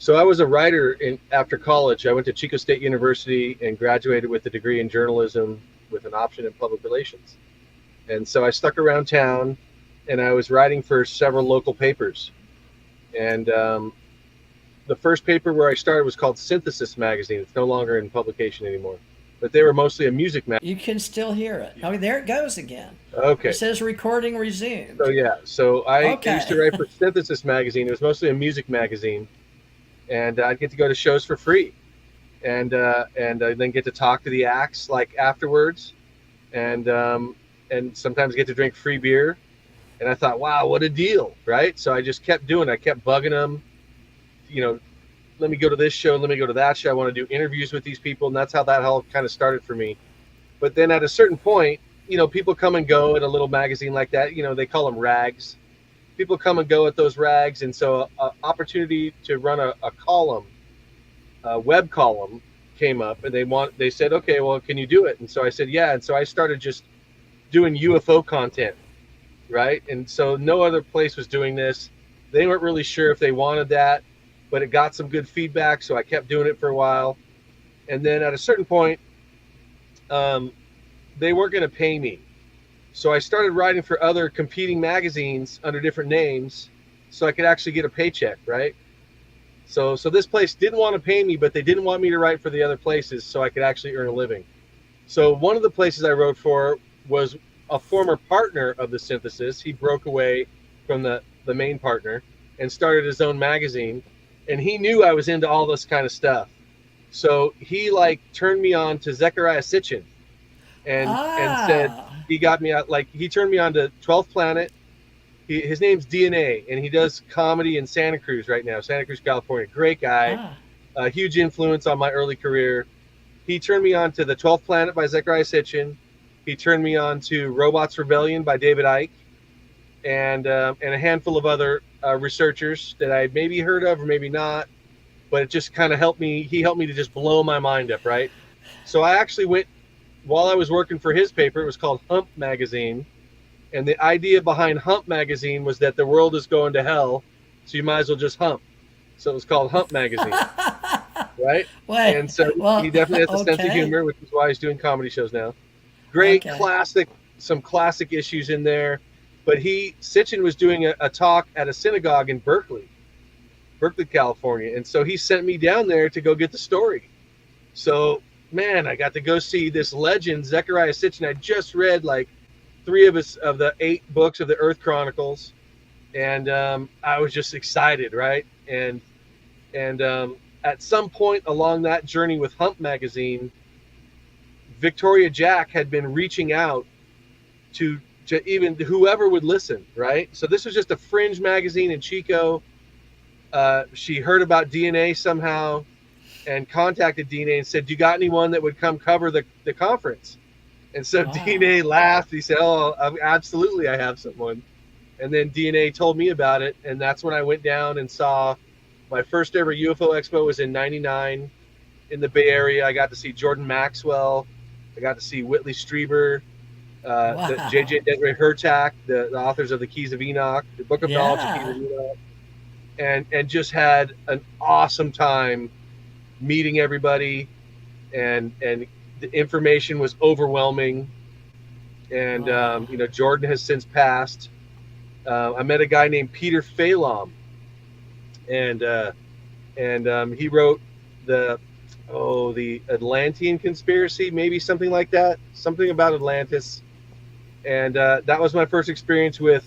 So I was a writer after college. I went to Chico State University and graduated with a degree in journalism with an option in public relations. And so I stuck around town, and I was writing for several local papers. And the first paper where I started was called Synthesis Magazine. It's no longer in publication anymore, but they were mostly a music magazine. You can still hear it. Oh, there it goes again. Okay. It says recording resumed. So yeah, so I Okay. used to write for Synthesis Magazine. It was mostly a music magazine, and I'd get to go to shows for free, and then get to talk to the acts like afterwards, and sometimes get to drink free beer. And I thought, wow, what a deal, right? So I just kept doing it. I kept bugging them, let me go to this show, let me go to that show. I want to do interviews with these people, and that's how that all kind of started for me. But then at a certain point, people come and go at a little magazine like that. They call them rags. People come and go at those rags, and so an opportunity to run a column, a web column, came up, and they said, okay, well, can you do it? And so I said, yeah. And so I started just doing UFO content, right? And so no other place was doing this. They weren't really sure if they wanted that, but it got some good feedback, so I kept doing it for a while. And then at a certain point, they weren't going to pay me. So I started writing for other competing magazines under different names so I could actually get a paycheck, right? So this place didn't want to pay me, but they didn't want me to write for the other places so I could actually earn a living. So one of the places I wrote for was a former partner of the Synthesis. He broke away from the main partner and started his own magazine. And he knew I was into all this kind of stuff. So he turned me on to Zecharia Sitchin and said, he got me out, he turned me on to 12th Planet. His name's DNA, and he does comedy in Santa Cruz right now, Santa Cruz, California. Great guy, a huge influence on my early career. He turned me on to the 12th Planet by Zecharia Sitchin. He turned me on to Robots Rebellion by David Icke, and a handful of other researchers that I maybe heard of or maybe not, but it just kind of helped me. He helped me to just blow my mind up, right? So I actually went, while I was working for his paper, it was called Hump Magazine, and the idea behind Hump Magazine was that the world is going to hell, so you might as well just hump. So it was called Hump Magazine, right? And so he definitely has a sense of humor, which is why he's doing comedy shows now. Great, some classic issues in there. But Sitchin was doing a talk at a synagogue in Berkeley, California. And so he sent me down there to go get the story. So, man, I got to go see this legend, Zecharia Sitchin. I just read 3 of the 8 books of the Earth Chronicles. And I was just excited, right? And at some point along that journey with Hump Magazine, Victoria Jack had been reaching out to even whoever would listen, right? So this was just a fringe magazine in Chico. She heard about DNA somehow and contacted DNA and said, do you got anyone that would come cover the conference? And so DNA laughed. He said, oh, absolutely, I have someone. And then DNA told me about it, and that's when I went down and saw my first ever UFO Expo was in '99 in the Bay Area. I got to see Jordan Maxwell. I got to see Whitley Strieber, J.J. Desiree Hurtak, the authors of the Keys of Enoch, the Book of Knowledge of Keys of Enoch, and just had an awesome time meeting everybody, and the information was overwhelming. And Jordan has since passed. I met a guy named Peter Phelan, and he wrote the Atlantean conspiracy, maybe something like that, something about Atlantis. And that was my first experience with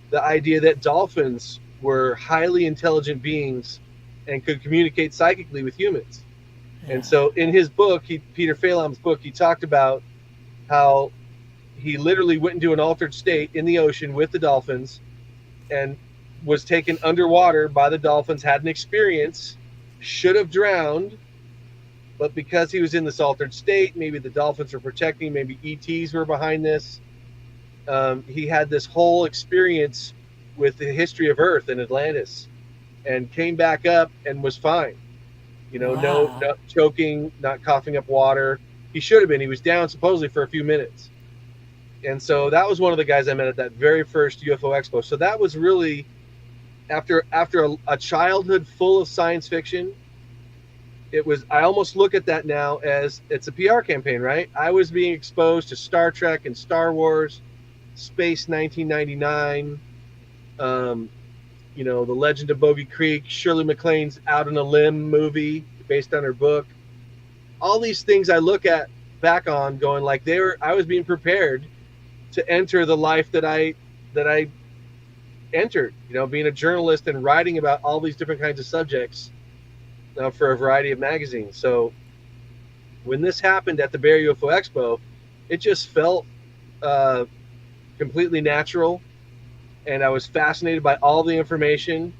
the idea that dolphins were highly intelligent beings and could communicate psychically with humans. Yeah. And so in his book, Peter Phelan's book, he talked about how he literally went into an altered state in the ocean with the dolphins and was taken underwater by the dolphins, had an experience, should have drowned, but because he was in this altered state, maybe the dolphins were protecting, maybe ETs were behind this. He had this whole experience with the history of Earth and Atlantis, and came back up and was fine. No choking, not coughing up water. He should have been. He was down supposedly for a few minutes. And so that was one of the guys I met at that very first UFO Expo. So that was really after a childhood full of science fiction, I almost look at that now as it's a PR campaign, right? I was being exposed to Star Trek and Star Wars, Space 1999, The Legend of Bogey Creek, Shirley MacLaine's Out on a Limb movie based on her book. All these things I look at back on going like I was being prepared to enter the life that I entered, being a journalist and writing about all these different kinds of subjects for a variety of magazines. So when this happened at the Bay Area UFO Expo, it just felt completely natural, and I was fascinated by all the information.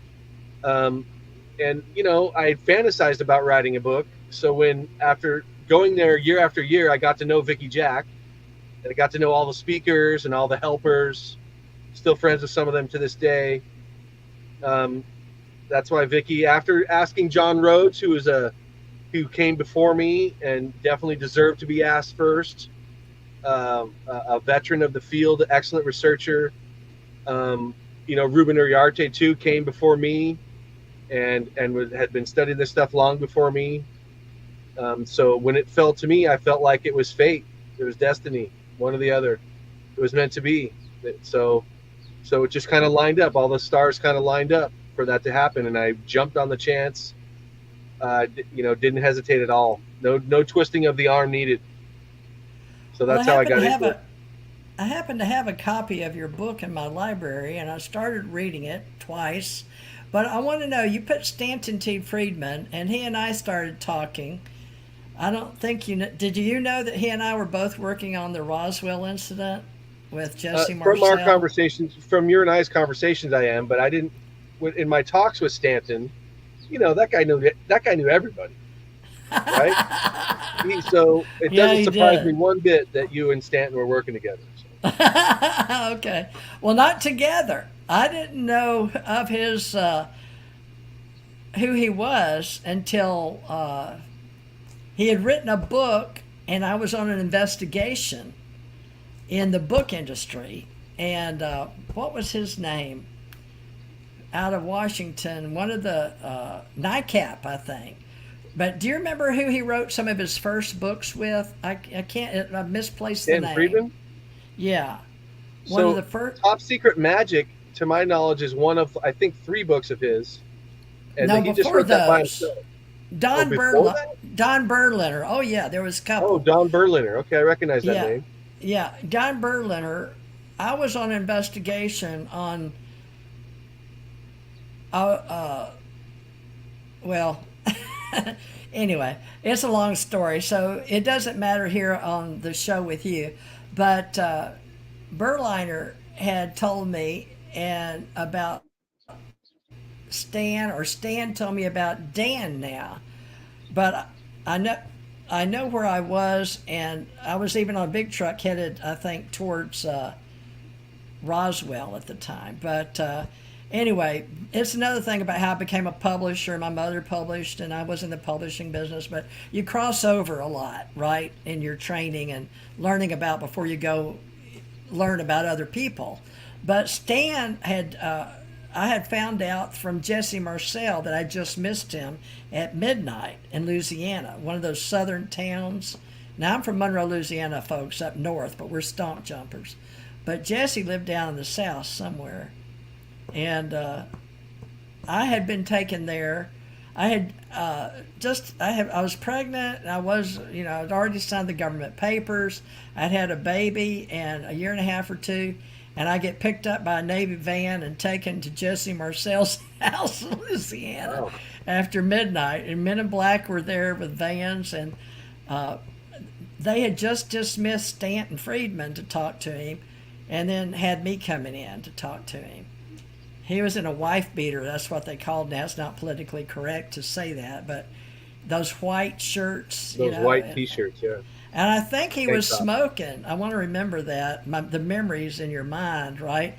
And I fantasized about writing a book. So when, after going there year after year, I got to know Vicki Jack, and I got to know all the speakers and all the helpers. Still friends with some of them to this day. That's why Vicki, after asking John Rhodes, who came before me and definitely deserved to be asked first, a veteran of the field, excellent researcher. Ruben Uriarte too came before me, and had been studying this stuff long before me. So when it fell to me, I felt like it was fate. It was destiny, one or the other. It was meant to be. So it just kind of lined up. All the stars kind of lined up for that to happen, and I jumped on the chance. Didn't hesitate at all. No twisting of the arm needed. So that's how I got into it. I happen to have a copy of your book in my library, and I started reading it twice. But I want to know, you put Stanton T. Friedman, and he and I started talking. I don't think did you know that he and I were both working on the Roswell incident with Jesse Marcel? From our conversations, from your and I's conversations, I am, but I didn't. In my talks with Stanton, that guy knew everybody, right? So it doesn't surprise me one bit that you and Stanton were working together. So. Okay, well, not together. I didn't know of his who he was until he had written a book, and I was on an investigation in the book industry. And what was his name? Out of Washington, one of the NICAP, I think. But do you remember who he wrote some of his first books with? I can't. I misplaced the name. Friedman? Yeah. One of the first. Top Secret Magic, to my knowledge, is one of, I think, 3 books of his. And no, he just before wrote that by those. himself. Don Berliner. Oh, yeah, there was a couple. Oh, Don Berliner. Okay, I recognize that name. Yeah, Don Berliner. I was on investigation on. Well, anyway, it's a long story, so it doesn't matter here on the show with you. But Berliner had told me about Stan, or Stan told me about Dan now. But I know where I was, and I was even on a big truck headed, I think, towards Roswell at the time. But anyway, it's another thing about how I became a publisher. My mother published, and I was in the publishing business. But you cross over a lot, right, in your training and learning about before you go learn about other people. But Stan had, I had found out from Jesse Marcel that I just missed him at midnight in Louisiana, one of those southern towns. Now, I'm from Monroe, Louisiana, folks, up north, but we're stomp jumpers. But Jesse lived down in the south somewhere. And I had been taken there. I was pregnant, and I'd already signed the government papers. I'd had a baby and a year and a half or two, and I get picked up by a Navy van and taken to Jesse Marcel's house in Louisiana after midnight. And Men in Black were there with vans, and they had just dismissed Stanton Friedman to talk to him, and then had me coming in to talk to him. He was in a wife beater. That's what they called now. It's not politically correct to say that, but those white shirts. Those white T-shirts, yeah. And I think he was smoking. I want to remember that, the memories in your mind, right?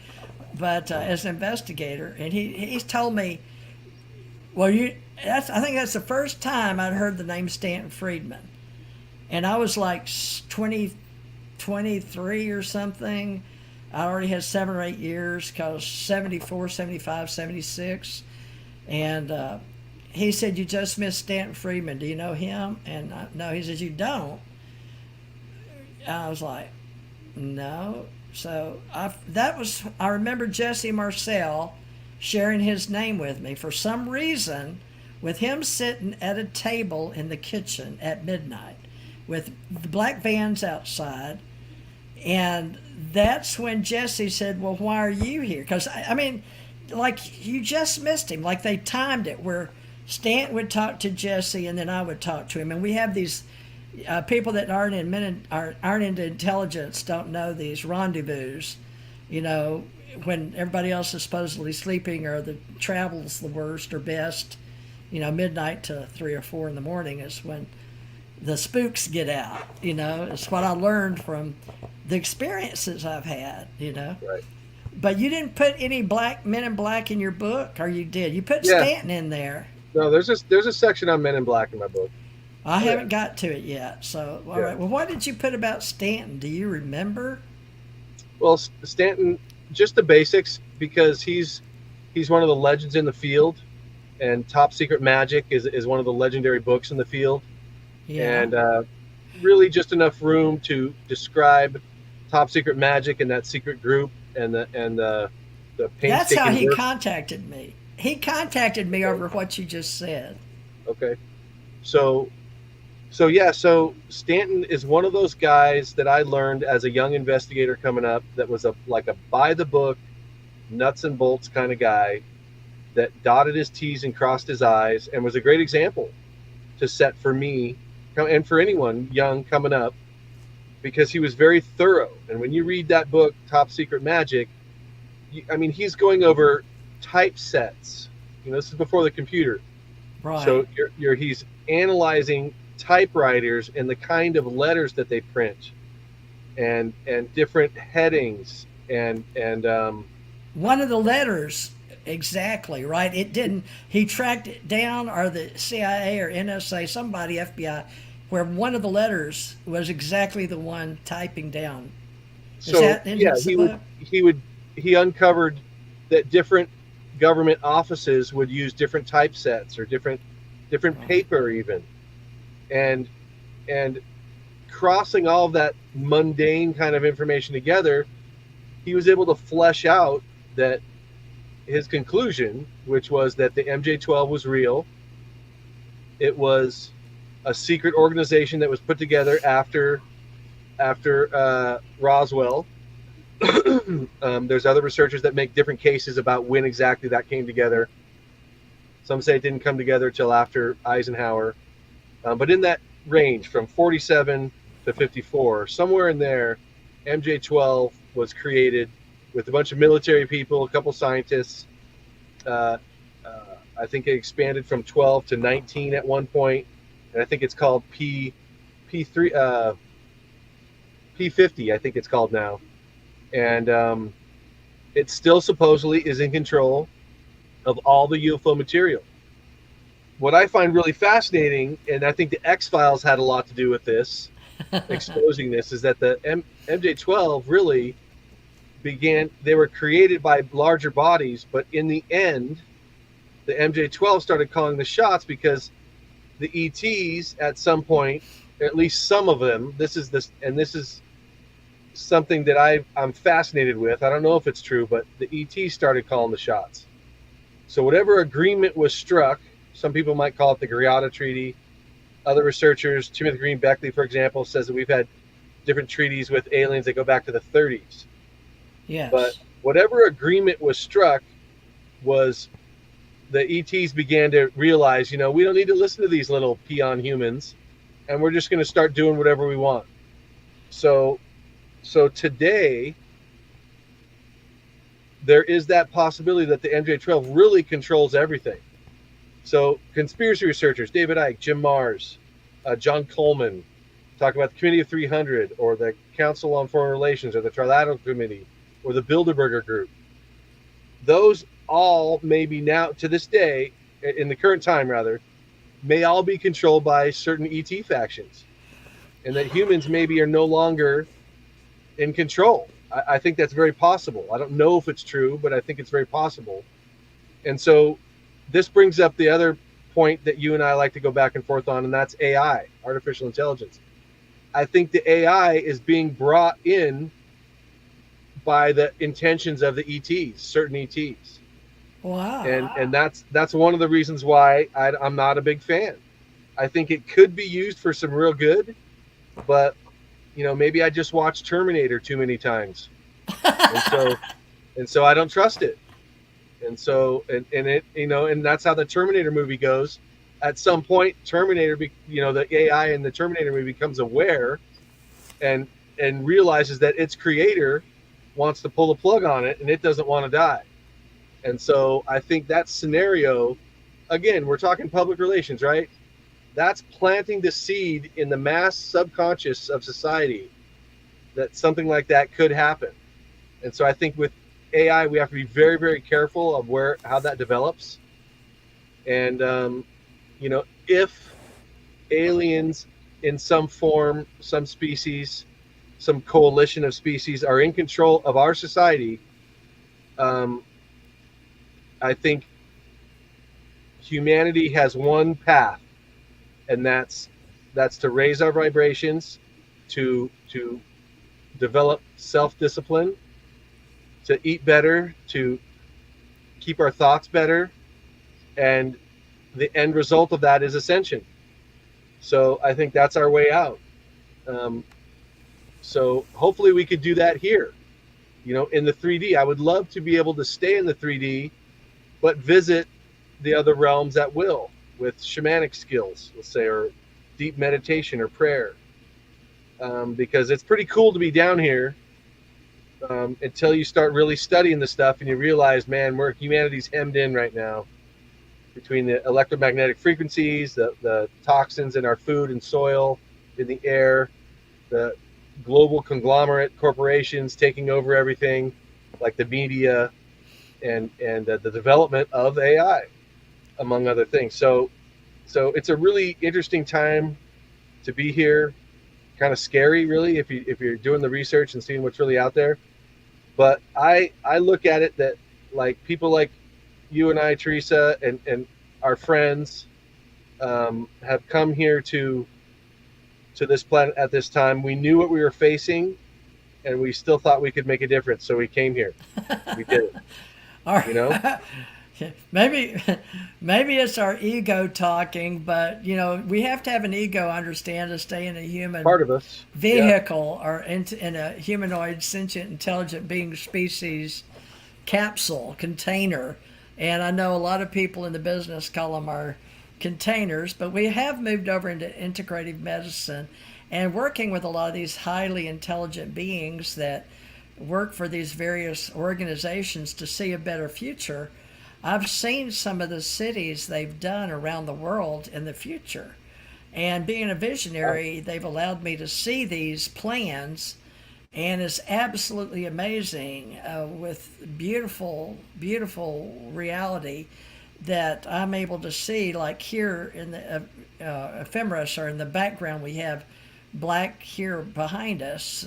But as an investigator, and he told me, well, I think that's the first time I'd heard the name Stanton Friedman. And I was like 23 or something. I already had 7 or 8 years because 74, 75, 76. And he said, you just missed Stanton Friedman. Do you know him? And no, he says, you don't. And I was like, no. So I remember Jesse Marcel sharing his name with me for some reason, with him sitting at a table in the kitchen at midnight with the black vans outside. And that's when Jesse said, well, why are you here? Because, I mean, like, you just missed him. Like, they timed it where Stanton would talk to Jesse and then I would talk to him. And we have these people that aren't into intelligence don't know these rendezvous, you know, when everybody else is supposedly sleeping or the travel's the worst or best, you know, midnight to 3 or 4 in the morning is when the spooks get out, you know. It's what I learned from the experiences I've had, you know. Right. But you didn't put any Men in Black in your book, or you did? You put Yeah. Stanton in there. No, there's a section on Men in Black in my book. I haven't got to it yet. So, all right. Well, what did you put about Stanton? Do you remember? Well, Stanton, just the basics, because he's one of the legends in the field, and Top Secret Magic is one of the legendary books in the field. Yeah. And really just enough room to describe Top Secret Magic and that secret group and the painstaking That's how he work. contacted me. He contacted me over what you just said. Okay. So Stanton is one of those guys that I learned as a young investigator coming up that was a by the book, nuts and bolts kind of guy that dotted his T's and crossed his I's and was a great example to set for me and for anyone young coming up, because he was very thorough. And when you read that book, Top Secret Magic, he's going over typesets. You know, this is before the computer. Right. So he's analyzing typewriters and the kind of letters that they print and different headings and one of the letters, exactly, right? He tracked it down, or the CIA or NSA, somebody, FBI, where one of the letters was exactly the one typing down. He uncovered that different government offices would use different typesets or different paper even, and crossing all of that mundane kind of information together, he was able to flesh out that his conclusion, which was that the MJ-12 was real. It was a secret organization that was put together after Roswell. There's other researchers that make different cases about when exactly that came together. Some say it didn't come together till after Eisenhower, but in that range from 47 to 54, somewhere in there, MJ-12 was created with a bunch of military people, a couple scientists. I think it expanded from 12 to 19 at one point, and I think it's called P50. I think it's called now, and it still supposedly is in control of all the UFO material. What I find really fascinating, and I think the X-Files had a lot to do with this, exposing this, is that the MJ-12 really they were created by larger bodies, but in the end, the MJ-12 started calling the shots because the ETs at some point, at least some of them, this is something that I'm fascinated with. I don't know if it's true, but the ETs started calling the shots. So whatever agreement was struck, some people might call it the Greada Treaty. Other researchers, Timothy Green Beckley, for example, says that we've had different treaties with aliens that go back to the 30s. Yes. But whatever agreement was struck was the ETs began to realize, we don't need to listen to these little peon humans, and we're just going to start doing whatever we want. So today, there is that possibility that the MJ-12 really controls everything. So conspiracy researchers, David Icke, Jim Marrs, John Coleman, talk about the Committee of 300 or the Council on Foreign Relations or the Trilateral Committee or the Bilderberger Group. Those all maybe now, to this day, in the current time rather, may all be controlled by certain ET factions. And that humans maybe are no longer in control. I think that's very possible. I don't know if it's true, but I think it's very possible. And so this brings up the other point that you and I like to go back and forth on, and that's AI, artificial intelligence. I think the AI is being brought in by the intentions of the ETs, certain ETs. Wow. And that's one of the reasons why I'm not a big fan. I think it could be used for some real good, but maybe I just watched Terminator too many times, and so I don't trust it. And so and it and that's how the Terminator movie goes. At some point, Terminator, the AI in the Terminator movie becomes aware and realizes that its creator wants to pull the plug on it, and it doesn't want to die. And so I think that scenario, again, we're talking public relations, right? That's planting the seed in the mass subconscious of society that something like that could happen. And so I think with AI, we have to be very, very careful of how that develops. And if aliens in some form, some species, some coalition of species are in control of our society, I think humanity has one path, and that's to raise our vibrations, to develop self-discipline, to eat better, to keep our thoughts better, and the end result of that is ascension. So I think that's our way out. So hopefully we could do that here, in the 3D. I would love to be able to stay in the 3D, but visit the other realms at will with shamanic skills, let's say, or deep meditation or prayer, because it's pretty cool to be down here until you start really studying the stuff and you realize, man, humanity's hemmed in right now between the electromagnetic frequencies, the toxins in our food and soil, in the air, the global conglomerate corporations taking over everything, like the media, and the development of AI, among other things. So it's a really interesting time to be here. Kind of scary, really, if you're doing the research and seeing what's really out there. But I look at it that, like, people like you and I, Teresa, and our friends have come here to this planet at this time. We knew what we were facing, and we still thought we could make a difference. So we came here. We did it. All right. Maybe it's our ego talking, but we have to have an ego, understand, to stay in a human part of us vehicle, or in a humanoid sentient intelligent being species capsule container. And I know a lot of people in the business call them our containers, but we have moved over into integrative medicine and working with a lot of these highly intelligent beings that work for these various organizations to see a better future. I've seen some of the cities they've done around the world in the future. And being a visionary, they've allowed me to see these plans, and it's absolutely amazing with beautiful, beautiful reality that I'm able to see. Like here in the ephemeris, or in the background, we have black here behind us.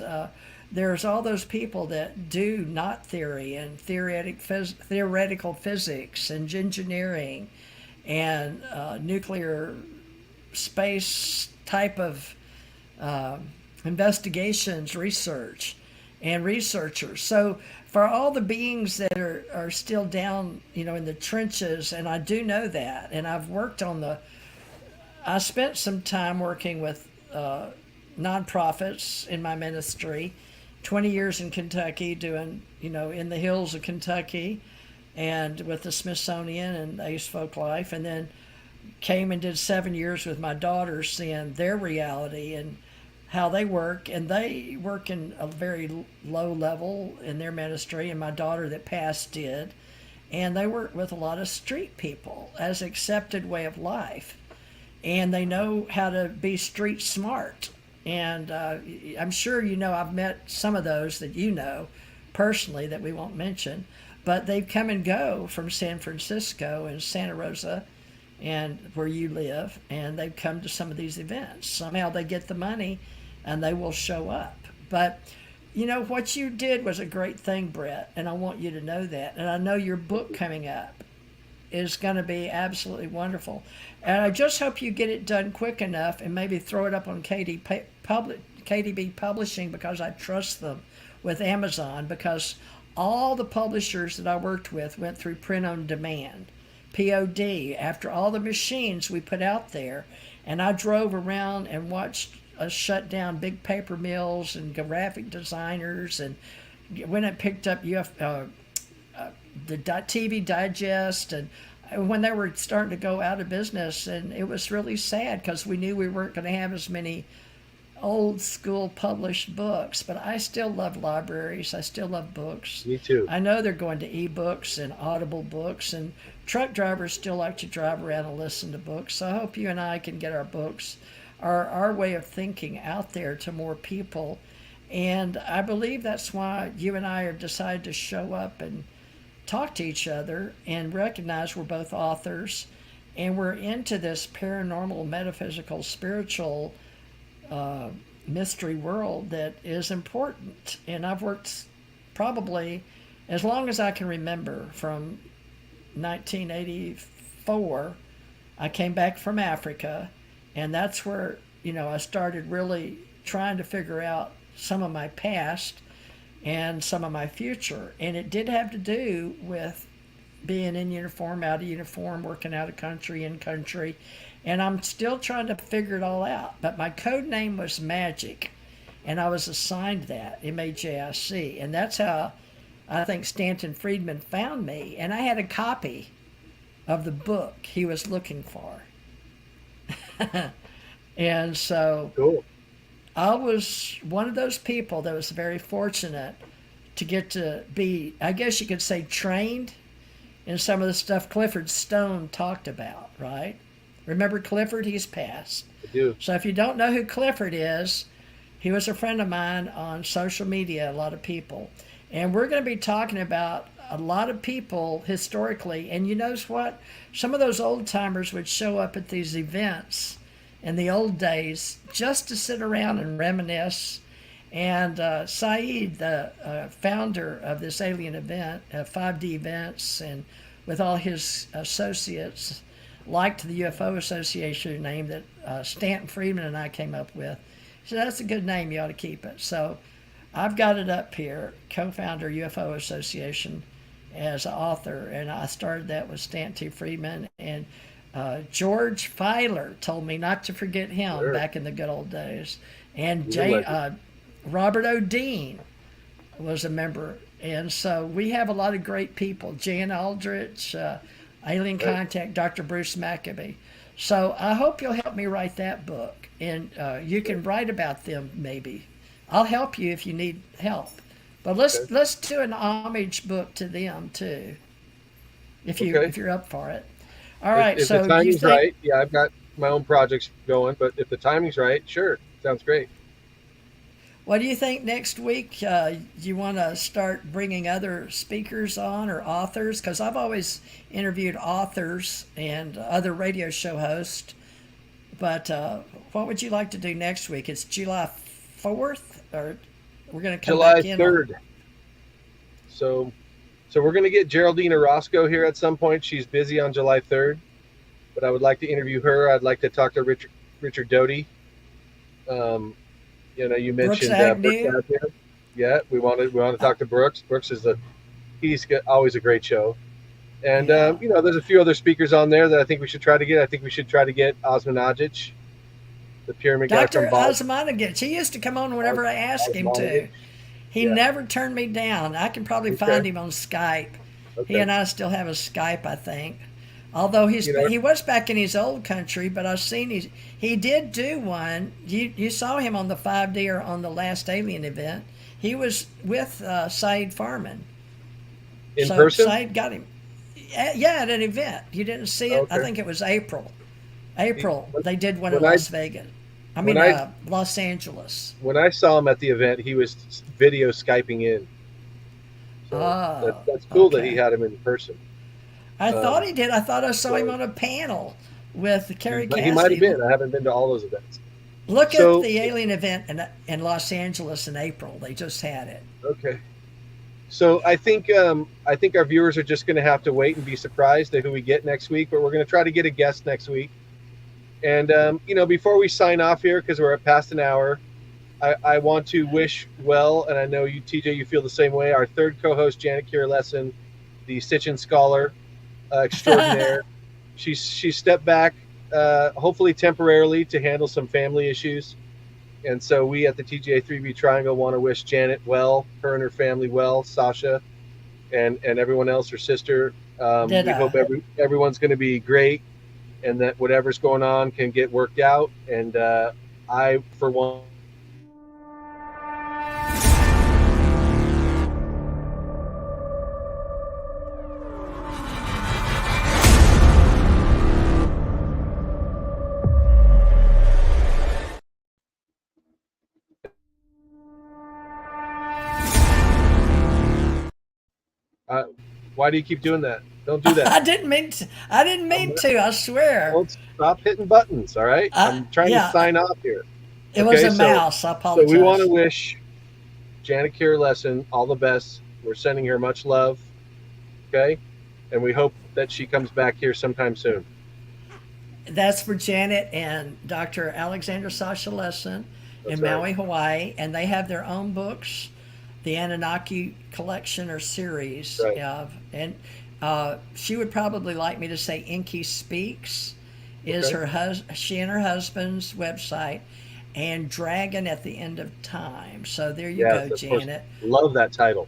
There's all those people that do knot theory and theoretical physics and engineering and nuclear space type of investigations, research, and researchers. So for all the beings that are still down, in the trenches, and I do know that, and I spent some time working with nonprofits in my ministry, 20 years in Kentucky doing, in the hills of Kentucky and with the Smithsonian and ACE Folklife, and then came and did 7 years with my daughters, seeing their reality and how they work. And they work in a very low level in their ministry, and my daughter that passed did. And they work with a lot of street people as accepted way of life. And they know how to be street smart. And I'm sure I've met some of those that personally that we won't mention, but they come and go from San Francisco and Santa Rosa and where you live, and they've come to some of these events. Somehow they get the money and they will show up. But you know, what you did was a great thing, Brett, and I want you to know that. And I know your book coming up is going to be absolutely wonderful. And I just hope you get it done quick enough and maybe throw it up on KDB Publishing, because I trust them with Amazon, because all the publishers that I worked with went through print on demand, POD, after all the machines we put out there. And I drove around and watched us shut down big paper mills and graphic designers, and when it picked up the TV Digest, and when they were starting to go out of business. And it was really sad because we knew we weren't going to have as many old school published books. But I still love libraries. I still love books. Me too. I know they're going to e-books and audible books, and truck drivers still like to drive around and listen to books. So I hope you and I can get our books, our way of thinking, out there to more people. And I believe that's why you and I have decided to show up and talk to each other and recognize we're both authors, and we're into this paranormal, metaphysical, spiritual mystery world that is important. And I've worked probably as long as I can remember, from 1984. I came back from Africa, and that's where, I started really trying to figure out some of my past and some of my future. And it did have to do with being in uniform, out of uniform, working out of country, in country. And I'm still trying to figure it all out. But my code name was Magic, and I was assigned that, MAJIC. And that's how I think Stanton Friedman found me. And I had a copy of the book he was looking for. And so Cool. I was one of those people that was very fortunate to get to be, I guess you could say, trained in some of the stuff Clifford Stone talked about, right? Remember Clifford? He's passed. I do. So if you don't know who Clifford is, he was a friend of mine on social media, a lot of people. And we're going to be talking about a lot of people historically. And you know what? Some of those old timers would show up at these events in the old days just to sit around and reminisce. And Saeed, the founder of this alien event, 5D events, and with all his associates, liked the UFO Association name that Stanton Friedman and I came up with. So that's a good name, you ought to keep it. So I've got it up here, co-founder UFO Association, as an author, and I started that with Stanton T. Friedman. And George Filer told me not to forget him. Sure. Back in the good old days. And Robert O'Dean was a member. And so we have a lot of great people. Jan Aldrich, Alien Contact, Dr. Bruce Maccabee. So I hope you'll help me write that book. And you can write about them maybe. I'll help you if you need help. But let's do an homage book to them too, if you're up for it. All right. If so the timing's right, yeah, I've got my own projects going, but if the timing's right, sure, sounds great. What do you think next week? You want to start bringing other speakers on, or authors? Because I've always interviewed authors and other radio show hosts. But what would you like to do next week? It's July 4th, or we're going to come July back in 3rd. So we're going to get Geraldine Orozco here at some point. She's busy on July 3rd, but I would like to interview her. I'd like to talk to Richard Doty. You mentioned Brooks Agnew. Yeah, we want to talk to Brooks. Brooks he's always a great show. And there's a few other speakers on there that I think we should try to get. I think we should try to get Osmanagic, the pyramid guy from Boston. Dr. Osmanagic. He used to come on whenever I asked him to. He never turned me down. I can probably find him on Skype. Okay. He and I still have a Skype, I think. Although he was back in his old country, but I've seen he did do one. You saw him on the 5D or on the last alien event. He was with Saeed Farman. In person? Saeed got him. Yeah, at an event. You didn't see it? Okay. I think it was April. They did one in Las Vegas. Los Angeles. When I saw him at the event, he was video Skyping in. So that's cool that he had him in person. I thought he did. I thought I saw him on a panel with Carrie Cassidy. He might have been. I haven't been to all those events. Look at So the alien event in Los Angeles in April. They just had it. okay. So I think our viewers are just going to have to wait and be surprised at who we get next week. But we're going to try to get a guest next week. And before we sign off here, because we're at past an hour, I want to wish well, and I know you, TJ, you feel the same way. Our third co-host, Janet Lesson, the Stitchin Scholar extraordinaire. She stepped back, hopefully temporarily, to handle some family issues. And so we at the TGA 3B Triangle want to wish Janet well, her and her family well, Sasha, and everyone else, her sister. We hope everyone's going to be great, and that whatever's going on can get worked out. And I, for one, why do you keep doing that? Don't do that. I didn't mean to. I swear. Don't stop hitting buttons. All right, I'm trying to sign off here. It was a mouse. I apologize. So we want to wish Janet Lesson all the best. We're sending her much love. Okay, and we hope that she comes back here sometime soon. That's for Janet and Dr. Alexander Sasha Lesson in Maui, Hawaii, and they have their own books, the Anunnaki collection or series. Right. And she would probably like me to say Inky Speaks is she and her husband's website, and Dragon at the End of Time. So there you go, Janet. Love that title.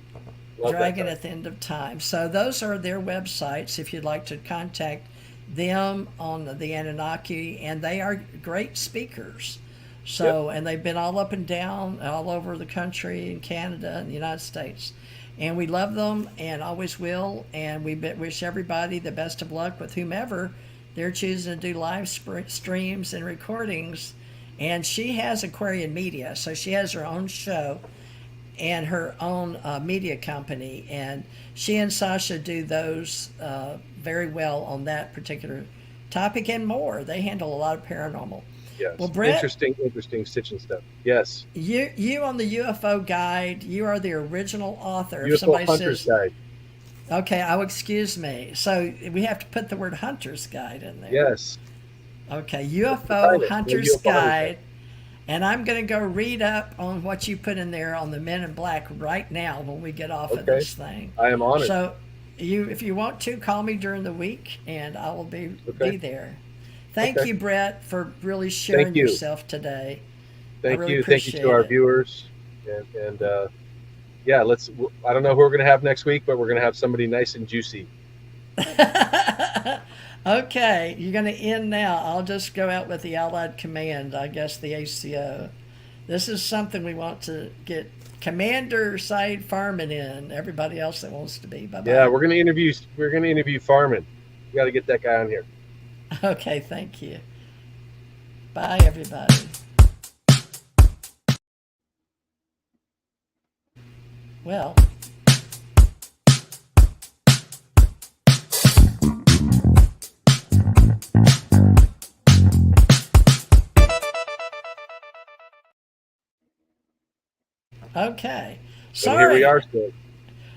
Dragon at the End of Time. So those are their websites if you'd like to contact them on the Anunnaki, and they are great speakers. So, and they've been all up and down, all over the country, in Canada and the United States. And we love them and always will. And we wish everybody the best of luck with whomever they're choosing to do live streams and recordings. And she has Aquarian Media, so she has her own show and her own media company. And she and Sasha do those very well on that particular topic and more. They handle a lot of paranormal. Yes. Well, Bret, interesting stitching stuff. Yes. You on the UFO Guide, you are the original author. UFO if somebody Hunter's says, Guide. Okay, excuse me. So we have to put the word Hunter's Guide in there. Yes. Okay, UFO Hunter's Guide. And I'm going to go read up on what you put in there on the Men in Black right now when we get off of this thing. I am honored. So if you want to, call me during the week, and I will be there. Thank you, Bret, for really sharing yourself today. Thank you to our viewers. And I don't know who we're going to have next week, but we're going to have somebody nice and juicy. Okay, you're going to end now. I'll just go out with the Allied Command, I guess the ACO. This is something we want to get Commander Said Farman in. Everybody else that wants to be. Bye-bye. Yeah, we're going to interview Farman. We got to get that guy on here. Okay, thank you. Bye, everybody. Well. Okay. Sorry. And here we are still.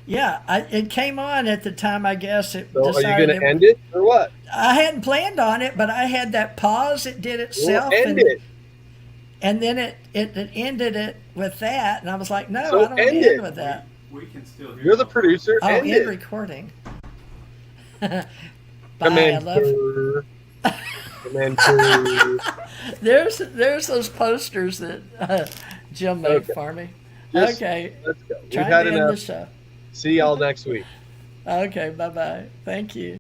Yeah, it came on at the time, I guess. So are you going to end it or what? I hadn't planned on it, but I had that pause. It did itself. We'll end it. And then it ended it with that. And I was like, no, so I don't want to end with that. We can still hear. You're the producer. End recording. Bye. Commander. Commander. There's those posters that Jim made for me. Okay. Let's go. Trying to end the show. See y'all next week. Okay, bye-bye. Thank you.